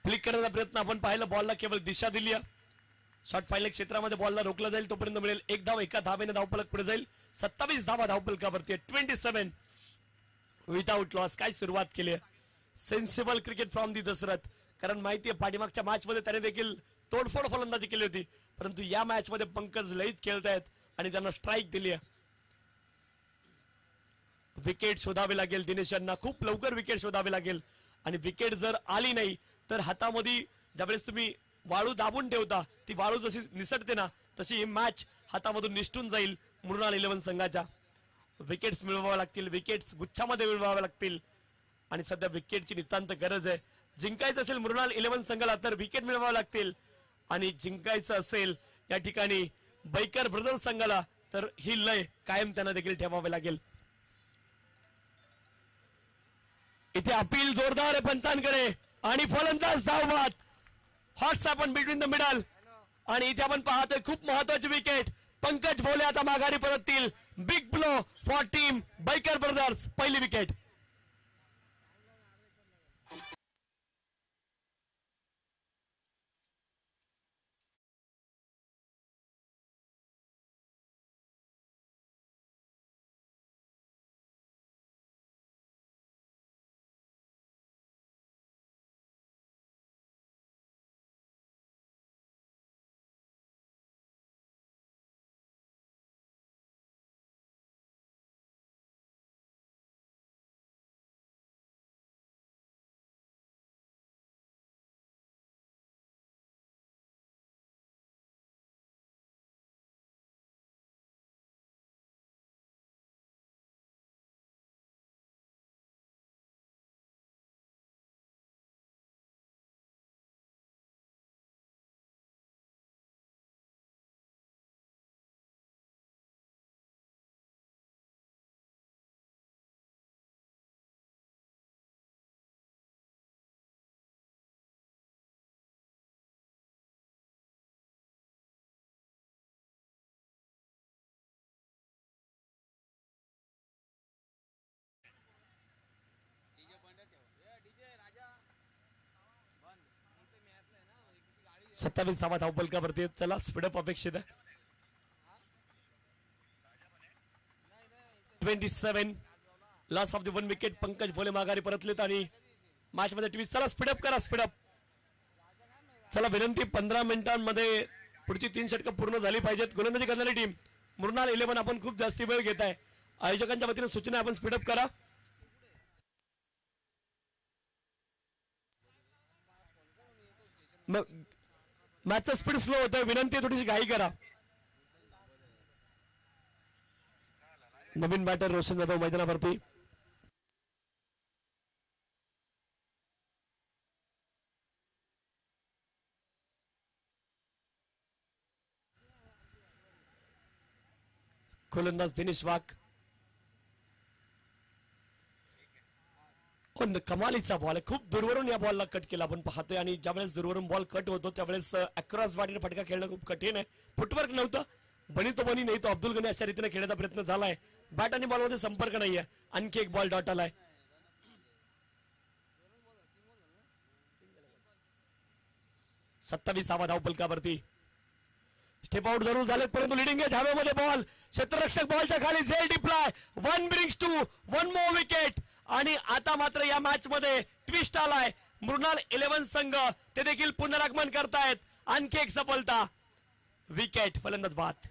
फ्लिक करण्याचा प्रयत्न आपण पाहिलं, बॉलला केवळ दिशा दिली आहे. शॉर्ट फायनल क्षेत्रामध्ये बॉलला रोखला जाईल तोपर्यंत मिळेल 1 धाव. एका धावेने धावफलक पुढे जाईल. 27 धावा धावफलकावरती. 27 विदाउट लॉस. काय सुरुवात केली आहे. Sensible cricket from the Dashrath. कारण माहिती आहे पाठीमागच्या मॅच मध्ये त्याने देखील तोडफोड फलंदाजी केली होती, परंतु या मॅच मध्ये पंकज लयीत खेळतायत आणि त्यांना स्ट्राईक दिली आहे. विकेट शोधावी लागेल दिनेश यांना, खूप लवकर विकेट शोधावी लागेल आणि विकेट जर आली नाही तर हातामध्ये ज्यावेळेस तुम्ही वाळू दाबून ठेवता, ती वाळू जशी निसटते ना, तशी ही मॅच हातामधून निसटून जाईल मृणाल 11 संघाच्या. विकेट्स मिळवाव्या लागतील, विकेट्स गुच्छामध्ये मिळवाव्या लागतील आणि सध्या विकेटची नितांत गरज आहे. जिंकायचं असेल मृणाल 11 संघाला तर विकेट मिळवावं लागतील आणि जिंकायचं असेल या ठिकाणी बैकर ब्रदर्स संघाला तर ही लय कायम त्यांना देखील ठेवावी लागेल. इथे अपील जोरदार आहे पंचांकडे आणि फलंदाज धावबाद. हॉट्स आपण बिटवीन द मिडल आणि इथे आपण पाहतोय खूप महत्वाची विकेट. पंकज भोले आता माघारी परततील. Big blow for team Baikar brothers. पहिली विकेट. सत्तावीस धावा धावफलकावरती. चला स्पीडअप अपेक्षित आहे. 27 loss of the 1 wicket. Pankaj Bhole माघारी परतलेत आणि मॅच मध्ये ट्विस्ट. चला स्पीडअप करा, स्पीडअप. चला विनंती 15 मिनिटांमध्ये पुढची 3 षटकं पूर्ण झाली पाहिजेत. गोलंदाजी करणारी टीम मृणाल 11 आपण खूप जास्ती वेळ घेत आहे. आयोजकांच्या वतीने सूचना आपण स्पीडअप करा. मॅचचा स्पीड स्लो होतोय. विनंती थोडीशी घाई करा. नवीन बॅटर रोशन जाधव मैदानावरती. गोलंदाज दिनेश वाघ. पण कमालीचा बॉल आहे, खूप दूरवरून या बॉलला कट केला आपण पाहतोय. आणि ज्यावेळेस दूरवरून बॉल कट होतो त्यावेळेस अक्रॉस बॉडीने फटका खेळणं खूप कठीण आहे. फुटवर्क नव्हतं, बनी तो बनी, नाही तो अब्दुल गनी अशा रीतीने खेळण्याचा प्रयत्न झालाय. बॅट आणि बॉलमध्ये संपर्क नाहीये. आणखी एक बॉल डॉट आलाय. 27 धावा धावपलकावरती. स्टेप आउट जरूर झालेत परंतु लिडिंग एज हवेमध्ये बॉल, क्षेत्ररक्षक बॉलच्या खाली झेल डिप्लाय. 1 ब्रिंग्स 2, 1 मोर विकेट. आणि आता मात्र या मॅच मध्ये ट्विस्ट आलाय. मृणाल 11 संघ ते देखील पुनरागमन करतायत. आणखी एक सफलता, विकेट, फलंदाज बाद.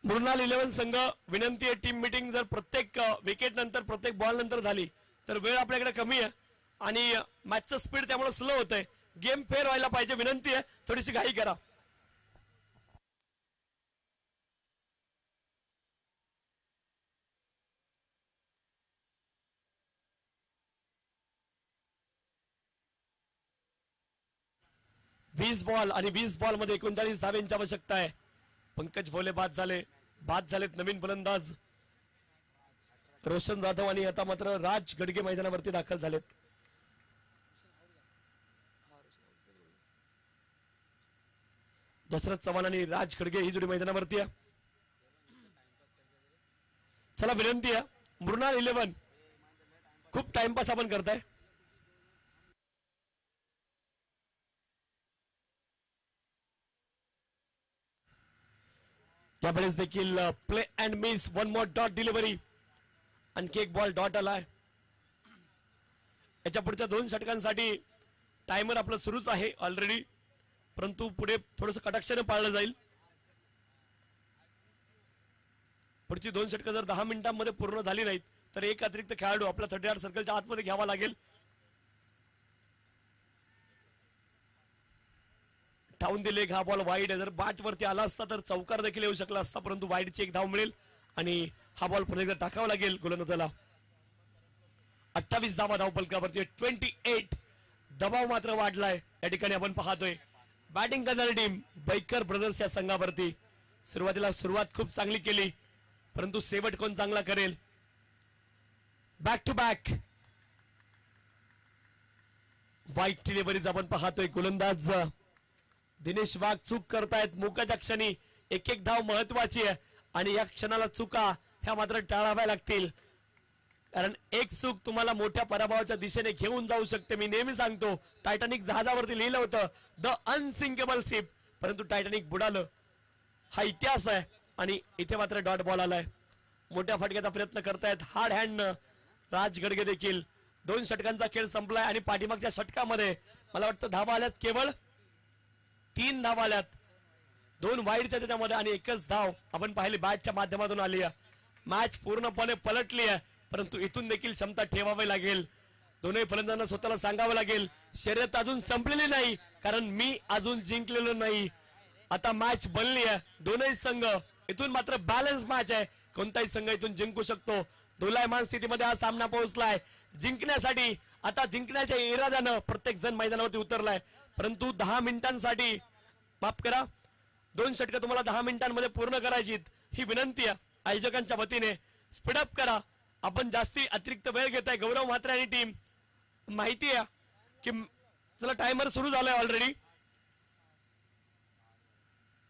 मृणाल 11 संघ विनंती आहे, टीम मीटिंग जर प्रत्येक विकेट नंतर प्रत्येक बॉल नंतर झाली तर वेळ आपल्याकडे कमी आहे आणि मॅचचं स्पीड त्यामुळे स्लो होतंय. गेम फेअर व्हायला पाहिजे, विनंती आहे थोडीशी घाई करा. वीस बॉल आणि 20 बॉल मध्ये 39 धाव्यांची आवश्यकता आहे. पंकज भोले बाद झालेत नवीन फलंदाज रोशन जाधव आणि आता मात्र राज गडगे मैदानावरती दाखल झालेत. दशरथ चव्हाण आणि राज गडगे ही जोडी मैदानावरती आहे. चला विनंती आहे, मृणाल 11 खूप टाइमपास आपण करताय. यावेळेस देखील play and miss, 1 more dot delivery. आणखी एक बॉल डॉट आलाय. याच्या पुढच्या 2 षटकांसाठी टायमर आपलं सुरूच आहे ऑलरेडी, परंतु पुढे थोडंसं कटाक्षाने पाळलं जाईल. पुढची 2 षटकं जर 10 मिनिटांमध्ये पूर्ण झाली नाहीत तर एक अतिरिक्त खेळाडू आपला 38 सर्कलच्या आतमध्ये घ्यावा लागेल. टाऊन दिले, हा बॉल वाईड आहे. जर बॅट वरती आला असता तर चौकार देखील येऊ शकला असता, परंतु वाईडची एक धाव मिळेल आणि हा बॉल पुन्हा एकदा टाकावा लागेल गोलंदाजाला. 28 धावा धावपलकावरती, 28. दबाव मात्र वाढलाय या ठिकाणी आपण पाहतोय. बॅटिंग करणारी टीम बैकर ब्रदर्स या संघावरती सुरुवातीला सुरुवात खूप चांगली केली, परंतु शेवट कोण चांगला करेल. बॅक टू बॅक वाईट डिलिव्हरीज आपण पाहतोय. गोलंदाज दिनेश वाघ चूक करतायत. मोक्याच्या क्षणी एक एक धाव महत्वाची आहे आणि या क्षणाला चुका ह्या मात्र टाळाव्या लागतील, कारण एक चूक तुम्हाला मोठ्या पराभवाच्या दिशेने घेऊन जाऊ शकते. मी नेहमी सांगतो, टायटॅनिक जहाजावरती लिहिलं होतं द अनसिंकेबल शिप, परंतु टायटॅनिक बुडालं, हा इतिहास आहे. आणि इथे मात्र डॉट बॉल आलाय. मोठ्या फटक्याचा प्रयत्न करतायत हार्ड हँड राज गडगे देखील. 2 षटकांचा खेळ संपलाय आणि पाठीमागच्या षटकामध्ये मला वाटतं धावा आल्यात, केवळ 3 धावा आल्यात. 2 वाईडच्या त्याच्यामध्ये आणि एकच धाव आपण पाहिली बॅटच्या माध्यमातून आली आहे. मॅच पूर्णपणे पलटली आहे, परंतु इथून देखील क्षमता ठेवावी लागेल. दोन्ही फलंदाजांना स्वतःला सांगावं लागेल, शर्यत अजून संपलेली नाही, कारण मी अजून जिंकलेलो नाही. आता मॅच बनली आहे. दोन्ही संघ इथून मात्र बॅलन्स मॅच आहे. कोणताही संघ इथून जिंकू शकतो. दोलायमान स्थितीमध्ये हा सामना पोहोचलाय. जिंकण्यासाठी आता जिंकण्याच्या इराद्यानं प्रत्येक जण मैदानावरती उतरलाय, परंतु 10 मिनिटांसाठी, माफ करा, 2 षटकं तुम्हाला 10 मिनिटांमध्ये पूर्ण करायची ही विनंती आहे आयोजकांच्या वतीने. स्पीडअप करा. आपण जास्ती अतिरिक्त वेळ घेत आहे. गौरव म्हात्रे आणि टीम, माहिती आहे की चला टायमर सुरू झालाय ऑलरेडी.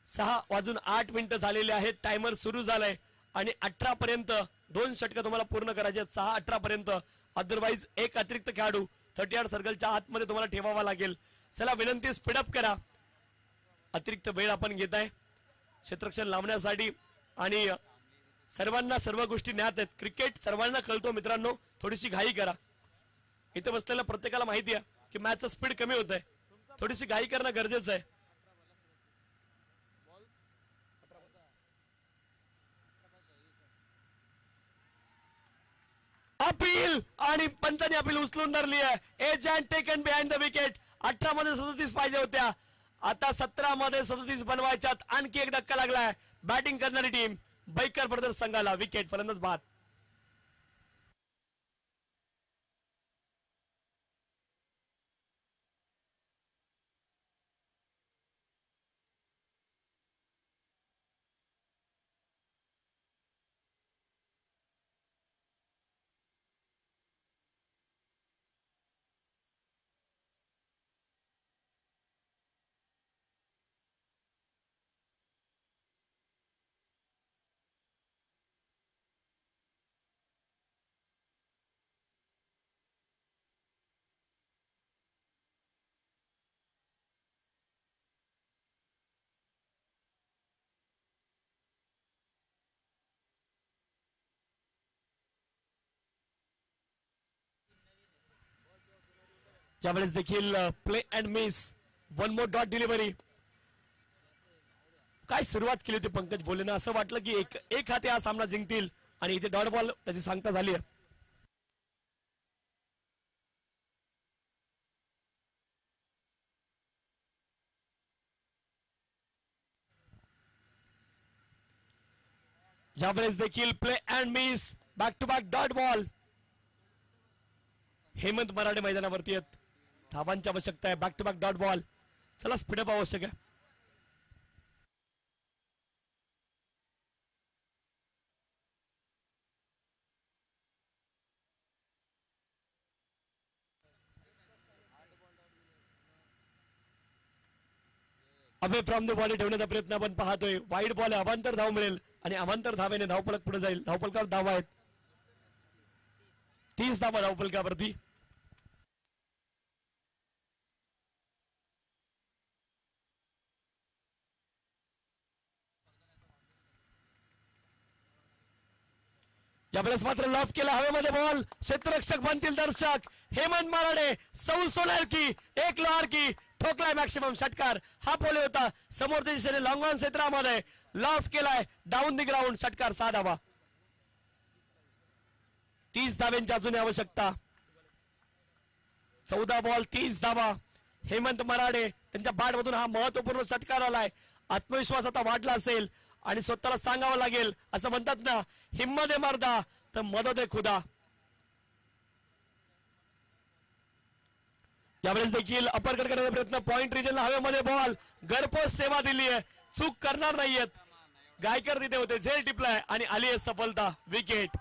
6:08 झालेले आहेत. टायमर सुरू झालाय आणि 18 पर्यंत 2 षटकं तुम्हाला पूर्ण करायचे आहेत. 6:18 पर्यंत. अदरवाईज एक अतिरिक्त खेळाडू 38 सर्कलच्या आतमध्ये तुम्हाला ठेवावा लागेल. चला विनंती, स्पीडअप करा. अतिरिक्त वेळ आपण घेत आहे क्षेत्ररक्षण लावण्यासाठी आणि सर्वांना सर्व गोष्टी ज्ञात आहेत. क्रिकेट सर्वांना कळतो मित्रांनो, थोडीशी घाई करा. इथे बसलेल्या प्रत्येकाला माहिती आहे की मॅचचं स्पीड कमी होत आहे, थोडीशी घाई करणं गरजेचं आहे. अपील आणि पंचांनी अपील उचलून धरली आहे. Edge and taken behind the wicket. 18 मध्ये 37 पाहिजे होत्या, आता 17 मध्ये 37 बनवायच्यात. आणखी एक धक्का लागलाय. बॅटिंग करणारी टीम बैकर ब्रदर्स संघाला विकेट, फलंदाज बाद. ज्यावेळेस देखील play and miss, one more dot delivery. काय सुरुवात केली होती पंकज बोलेनं, असं वाटलं की एक हाती हा सामना जिंकतील आणि इथे डॉट बॉल त्याची सांगता झाली आहे. यावेळेस देखील play and miss, back to back dot ball. Hemant Marathe मैदानावरती आहेत. धावांची आवश्यकता आहे, back to back dot ball. चला स्पीडअप आवश्यक आहे. अवे फ्रॉम द बॉडी ठेवण्याचा प्रयत्न आपण पाहतोय. वाईड बॉल आहे, अवांतर धाव मिळेल आणि अवांतर धावेने धावफलक पुढे जाईल. धावफलकावर धावा आहेत, 30 धावा धावफलकावरती. यावेळेस मात्र लॉफ केला हवेमध्ये बॉल. क्षेत्ररक्षक बनतील दर्शक. हेमंत मराठे, सौल सोनारकी, एक लोहारकी ठोकलाय मॅक्सिमम षटकार. हा पोले होता समोरच्या दिशेने लॉंग ऑन क्षेत्रामध्ये लॉफ केलाय. डाऊन दी ग्राउंड षटकार 6 धावा. 30 धाव्यांची अजून आवश्यकता. 14 बॉल 30 धावा. हेमंत मराठे त्यांच्या बॅटमधून हा महत्वपूर्ण षटकार आलाय. आत्मविश्वास आता वाढला असेल आणि स्वतःला सांगावं लागेल, असं म्हणतात ना, हिम्मत आहे मर्दा तर मदत आहे खुदा. यावेळेस देखील अपरकट करण्याचा प्रयत्न. पॉइंट रिजनला हवेमध्ये बॉल. घरपोच सेवा दिली आहे, चूक करणार नाहीयेत. गायकर तिथे होते, झेल टिपलाय आणि आली आहे सफलता. विकेट.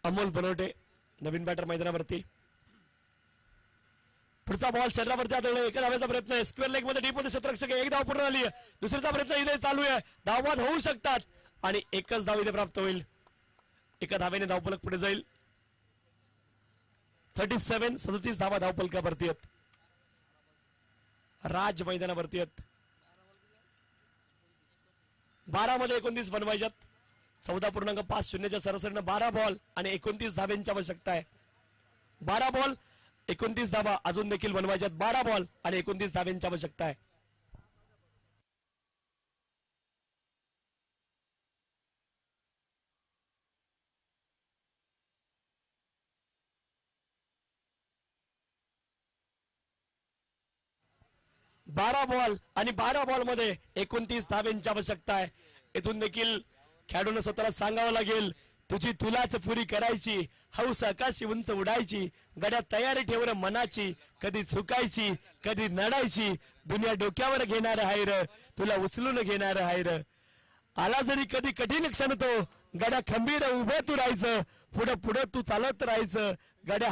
अमोल बनवटे नवीन बॅटर मैदानावरती. पुढचा बॉल शरीरावरती आदळला. एका धाव्याचा प्रयत्न आहे, स्क्वेअर लेग मध्ये डीप मध्ये क्षेत्ररक्षक. एक धाव पूर्ण झाली आहे. दुसरीचा प्रयत्न इथे चालू आहे. धावबाद होऊ शकतात आणि एकच धाव इथे प्राप्त होईल. एका धावेने धावफलक पुढे जाईल. 37 धावा धावफलकावरती आहेत. राज मैदानावरती आहेत. 12 मध्ये 29 बनवायच्यात. 14.50 सरासरीनं 12 बॉल आणि 29 धाव्यांची आवश्यकता आहे. 12 बॉल 29 धावा अजून देखील बनवायच्यात. 12 बॉल आणि 29 धाव्यांची आवश्यकता आहे. बारा बॉल आणि 12 बॉल मध्ये 29 धाव्यांची आवश्यकता आहे. इथून देखील खेळाडूंना स्वतःला सांगावं लागेल, तुझी तुलाच पुरी करायची, हौस आकाशी उंच उडायची, गड्या तयारी ठेवणं मनाची, कधी झुकायची कधी नडायची, दुनिया डोक्यावर घेणार आहे र, तुला उचलून घेणार आहे र. आला जरी कधी कठीण क्षण तो, गड्या खंबीर उभं तू राहायचं, पुढं पुढं तू चालत राहायचं, गड्या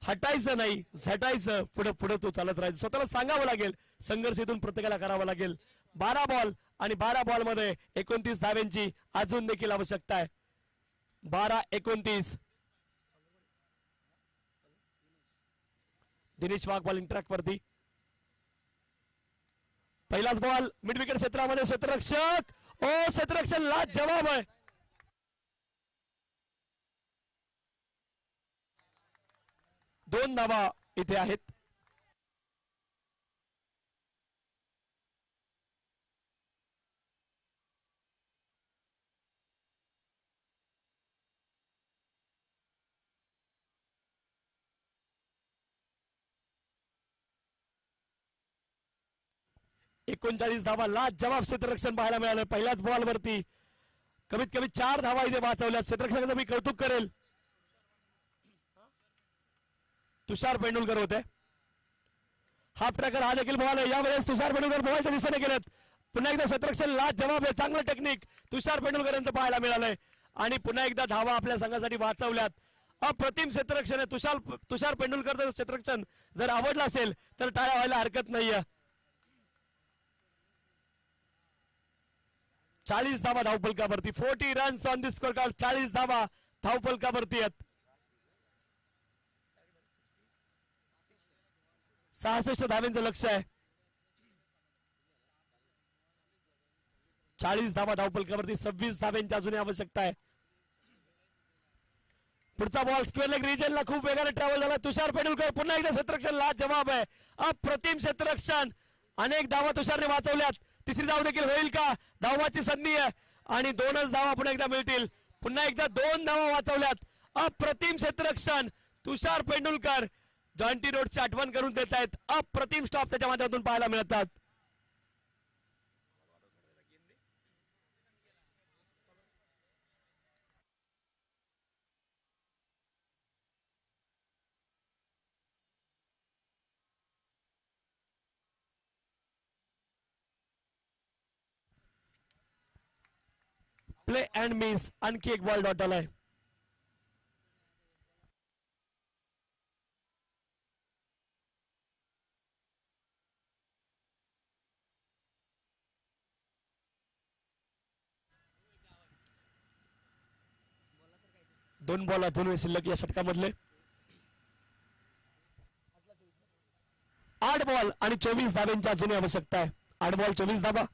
हटायचं नाही झटायचं, पुढं पुढं तू चालत राहायचं. स्वतःला सांगावं लागेल, संघर्ष इथून प्रत्येकाला करावा लागेल. 12 बॉल आणि 12 बॉल मध्ये 29 धाव्यांची अजून देखील आवश्यकता आहे. 12-29. दिनेश वाघ बॉलिंग ट्रॅक वरती. पहिलाच बॉल मिड विकेट क्षेत्रामध्ये. क्षेत्ररक्षक क्षेत्ररक्षण लाच जवाब आहे. दोन धावा इथे आहेत. एकोणचाळीस धावा लाच जवाब क्षेत्ररक्षण पाहायला मिळालं. पहिल्याच बॉल वरती कमीत कमी 4 धावा इथे वाचवल्या. क्षेत्ररक्षकाचं मी कौतुक करेल. तुषार पेंडुलकर होते. हाफ ट्रॅकर हा देखील बॉल आहे. यावेळेस तुषार पेंडुलकर बॉलच्या दिशेने गेलेत. पुन्हा एकदा क्षेत्ररक्षण लाज जवाब आहे. चांगलं टेक्निक तुषार पेंडुलकर यांचं पाहायला मिळालंय आणि पुन्हा एकदा धावा आपल्या संघासाठी वाचवल्यात. अप्रतिम क्षेत्ररक्षण आहे. तुषार पेंडुलकरचं क्षेत्ररक्षण जर आवडलं असेल तर टाळ्या व्हायला हरकत नाहीये. 40 धावा धावफलकावरती. 40 runs on the score card. 40 धावा धावफलकावरती आहेत. 66 धावांचं लक्ष आहे. 40 धावा धावफलकावरती. 26 धावांची अजूनही आवश्यकता आहे. पुढचा बॉल स्क्वेअर लेग रिजनला खूप वेगाने ट्रॅव्हल झाला. तुषार पेंडुलकर पुन्हा एकदा क्षेत्ररक्षण लाज जवाब आहे. अप्रतिम क्षेत्ररक्षण. अनेक धावा तुषारने वाचवल्यात. तिसरी धाव देखील होईल का? धावाची संधी आहे आणि 2च धावा पुन्हा एकदा मिळतील. पुन्हा एकदा 2 धावा वाचवल्यात. अप्रतिम क्षेत्ररक्षण तुषार पेंडुलकर जॉन्टी रोडची आठवण करून देत आहेत. अप्रतिम स्टॉप त्याच्या माध्यमातून पाहायला मिळतात. Play and miss. आणखी एक बॉल डॉट आलाय. दोन बॉल अजून शिल्लक या षटकामधले. 8 बॉल आणि 24 धावांची अजूनही आवश्यकता आहे. 8 बॉल 24 धावा.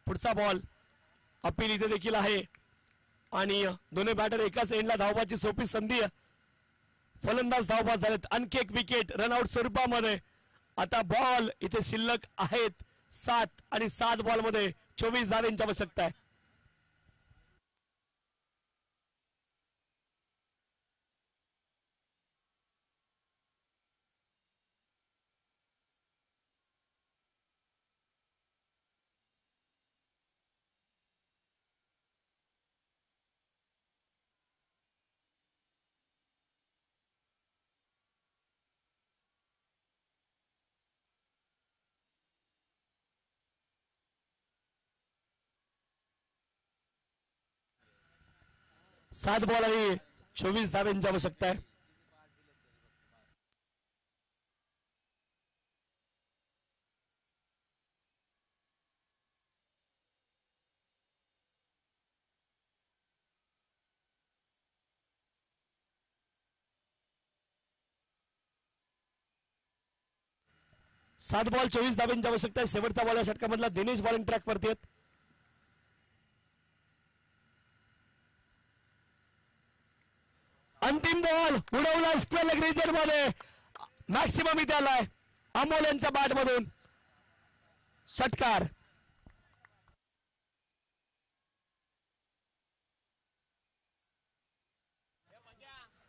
पुढचा बॉल अपील इथे देखील आहे आणि दोन्ही बॅटर एकाच एंडला धावबाची सोपी संधी. फलंदाज धावबाद झालेत. आणखी एक विकेट रनआउट स्वरूपामध्ये. आता बॉल इथे शिल्लक आहेत 7 आणि 7 बॉल मध्ये 24 धावांची आवश्यकता आहे. सात बॉल आणि 24 धावांची आवश्यकता आहे. सात बॉल 24 धावांची आवश्यकता आहे. शेवटचा बॉल या षटकामधला दिनेश बॉलिंग ट्रॅक वरती आहेत. अंतिम बॉल उडवला स्क्वेअर लेग रिजन मध्ये. मॅक्सिमम इथे आलाय अमोल यांच्या बॅट मधून. षटकार.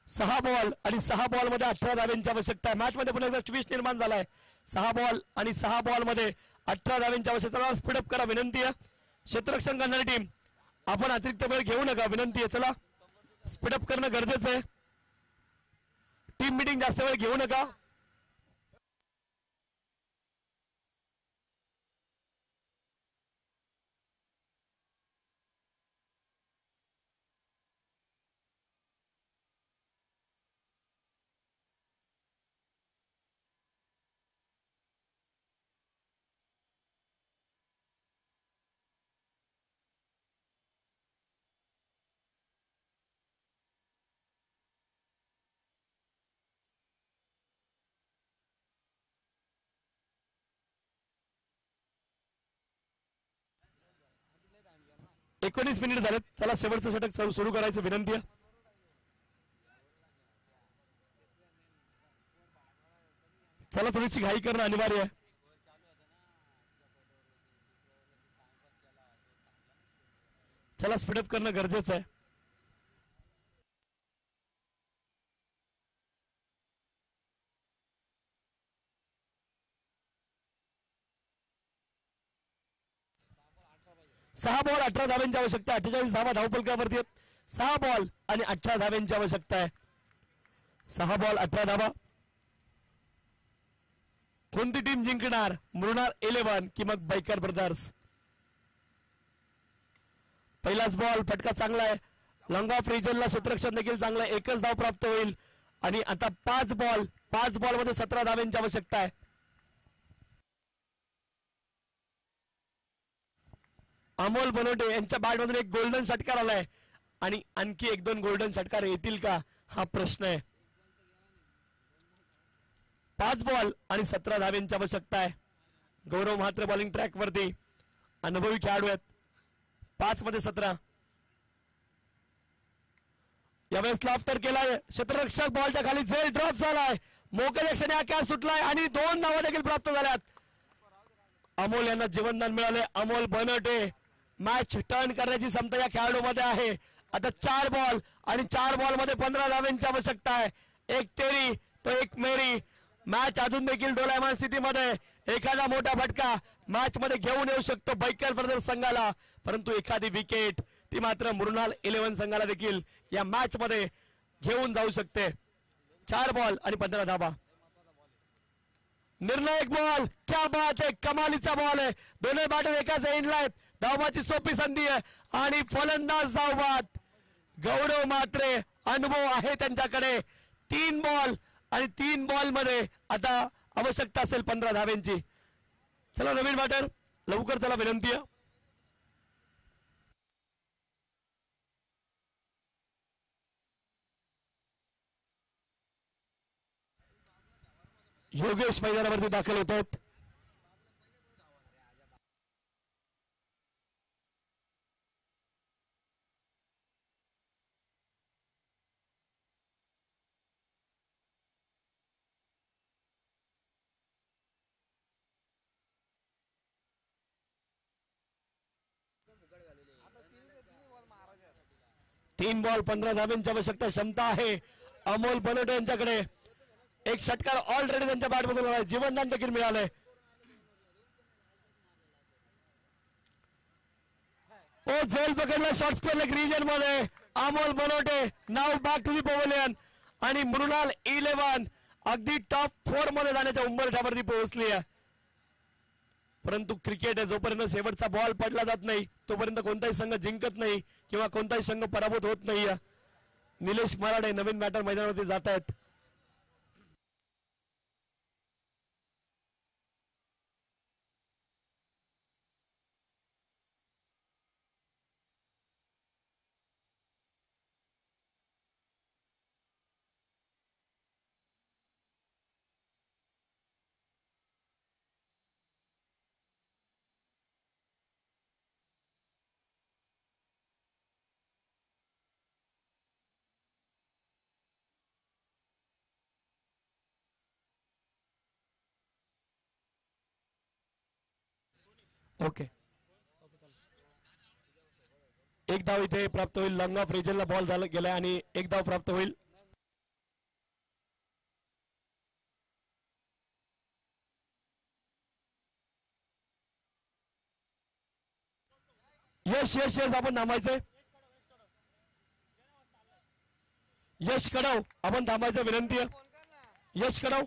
सहा बॉल आणि 6 बॉल मध्ये 18 धावांची आवश्यकता आहे. मॅच मध्ये पुन्हा एकदा ट्विस्ट निर्माण झालाय. 6 बॉल आणि 6 बॉल मध्ये 18 धावांची आवश्यकता. स्पीडअप करा विनंती आहे. क्षेत्ररक्षण करणारी टीम आपण अतिरिक्त वेळ घेऊ नका विनंती आहे. चला स्पीडअप करणं गरजेचं आहे. टीम मीटिंग जास्त वेळ घेऊ नका. एकोणीस मिनिट झालेत. चला शेवटचं षटक सुरू करायचं विनंती आहे. चला थोडीशी घाई करणं अनिवार्य आहे. चला स्पीडअप करणं गरजेचं आहे. सहा बॉल 18 धावांची आवश्यकता. 48 धावा धावफलकावरती. 6 बॉल आणि 18 धावांची आवश्यकता आहे. 6 बॉल 18 धावा. कोणती टीम जिंकणार, मृणाल 11 की मग बैकर ब्रदर्स? पहिलाच बॉल फटका चांगला आहे. लॉंग ऑफ रिजनला क्षेत्ररक्षण देखील चांगलं आहे. एकच धाव प्राप्त होईल आणि आता 5 बॉल मध्ये 17 धावांची आवश्यकता आहे. अमोल बनोटे यांच्या बॅटमधून एक गोल्डन षटकार आलाय आणि आणखी 1-2 गोल्डन षटकार येतील का हा प्रश्न आहे. 5 बॉल आणि 17 धावांची आवश्यकता आहे. गौरव म्हात्रे बॉलिंग ट्रॅक वरती अनुभवी खेळाडू आहेत. 5 मध्ये 17. यावेळेस लॉफ तर केलाय. क्षेत्ररक्षक बॉलच्या खाली झेल ड्रॉप झालाय. मोकळ्या क्षणी हा कॅच सुटलाय आणि 2 धावा देखील प्राप्त झाल्यात. अमोल यांना जीवनदान मिळाले. अमोल बनोटे मॅच टर्न करण्याची क्षमता या खेळाडूमध्ये आहे. आता 4 बॉल आणि 4 बॉल मध्ये 15 धावांची आवश्यकता आहे. एक तेरी तो एक मेरी. मॅच अजून देखील डोलायमान स्थितीमध्ये. एखादा मोठा फटका मॅच मध्ये घेऊन येऊ शकतो बैकर ब्रदर्स संघाला, परंतु एखादी विकेट ती मात्र मृणाल 11 संघाला देखील या मॅच मध्ये घेऊन जाऊ शकते. 4 बॉल आणि 15 धावा. निर्णायक बॉल, क्या बात आहे, कमालीचा बॉल आहे. दोन्ही बॅटर एकाच एंडला आहेत. धावबाची सोपी संधी आहे आणि फलंदाज धावबाद. गौरव म्हात्रे अनुभव आहे त्यांच्याकडे. 3 बॉल आणि 3 बॉल मध्ये आता आवश्यकता असेल 15 धावांची. चला नवीन बॅटर लवकर चला, विनंती आहे. योगेश मैदानावरती दाखल होतात. तीन बॉल 15 धावांची आवश्यकता क्षमता आहे अमोल बनोटे यांच्याकडे. एक षटकार ऑलरेडी त्यांच्या बॅटमधून आलाय. जीवनदान देखील मिळालंय. ओ झेल पकडला शॉर्ट स्क्वेअर लेग रिजन मध्ये. अमोल बनोटे नाव बॅक टू दी पवेलियन आणि मृणाल 11 अगदी टॉप 4 मध्ये जाण्याच्या उंबरठ्यावरती पोहोचली आहे. परंतु क्रिकेट आहे, जोपर्यंत शेवटचा बॉल पडला जात नाही तोपर्यंत कोणताही संघ जिंकत नाही किंवा कोणताही संघ पराभूत होत नाही. निलेश मराठे नवीन बॅटर मैदानावरती जात आहेत. ओके, एक धाव इथे प्राप्त होईल. लॉंग ऑफ रिजनला बॉल झाला गेलाय आणि एक धाव प्राप्त होईल. यश यश यश आपण थांबायचंय. यश कडव आपण थांबायचं विनंती आहे. यश कडव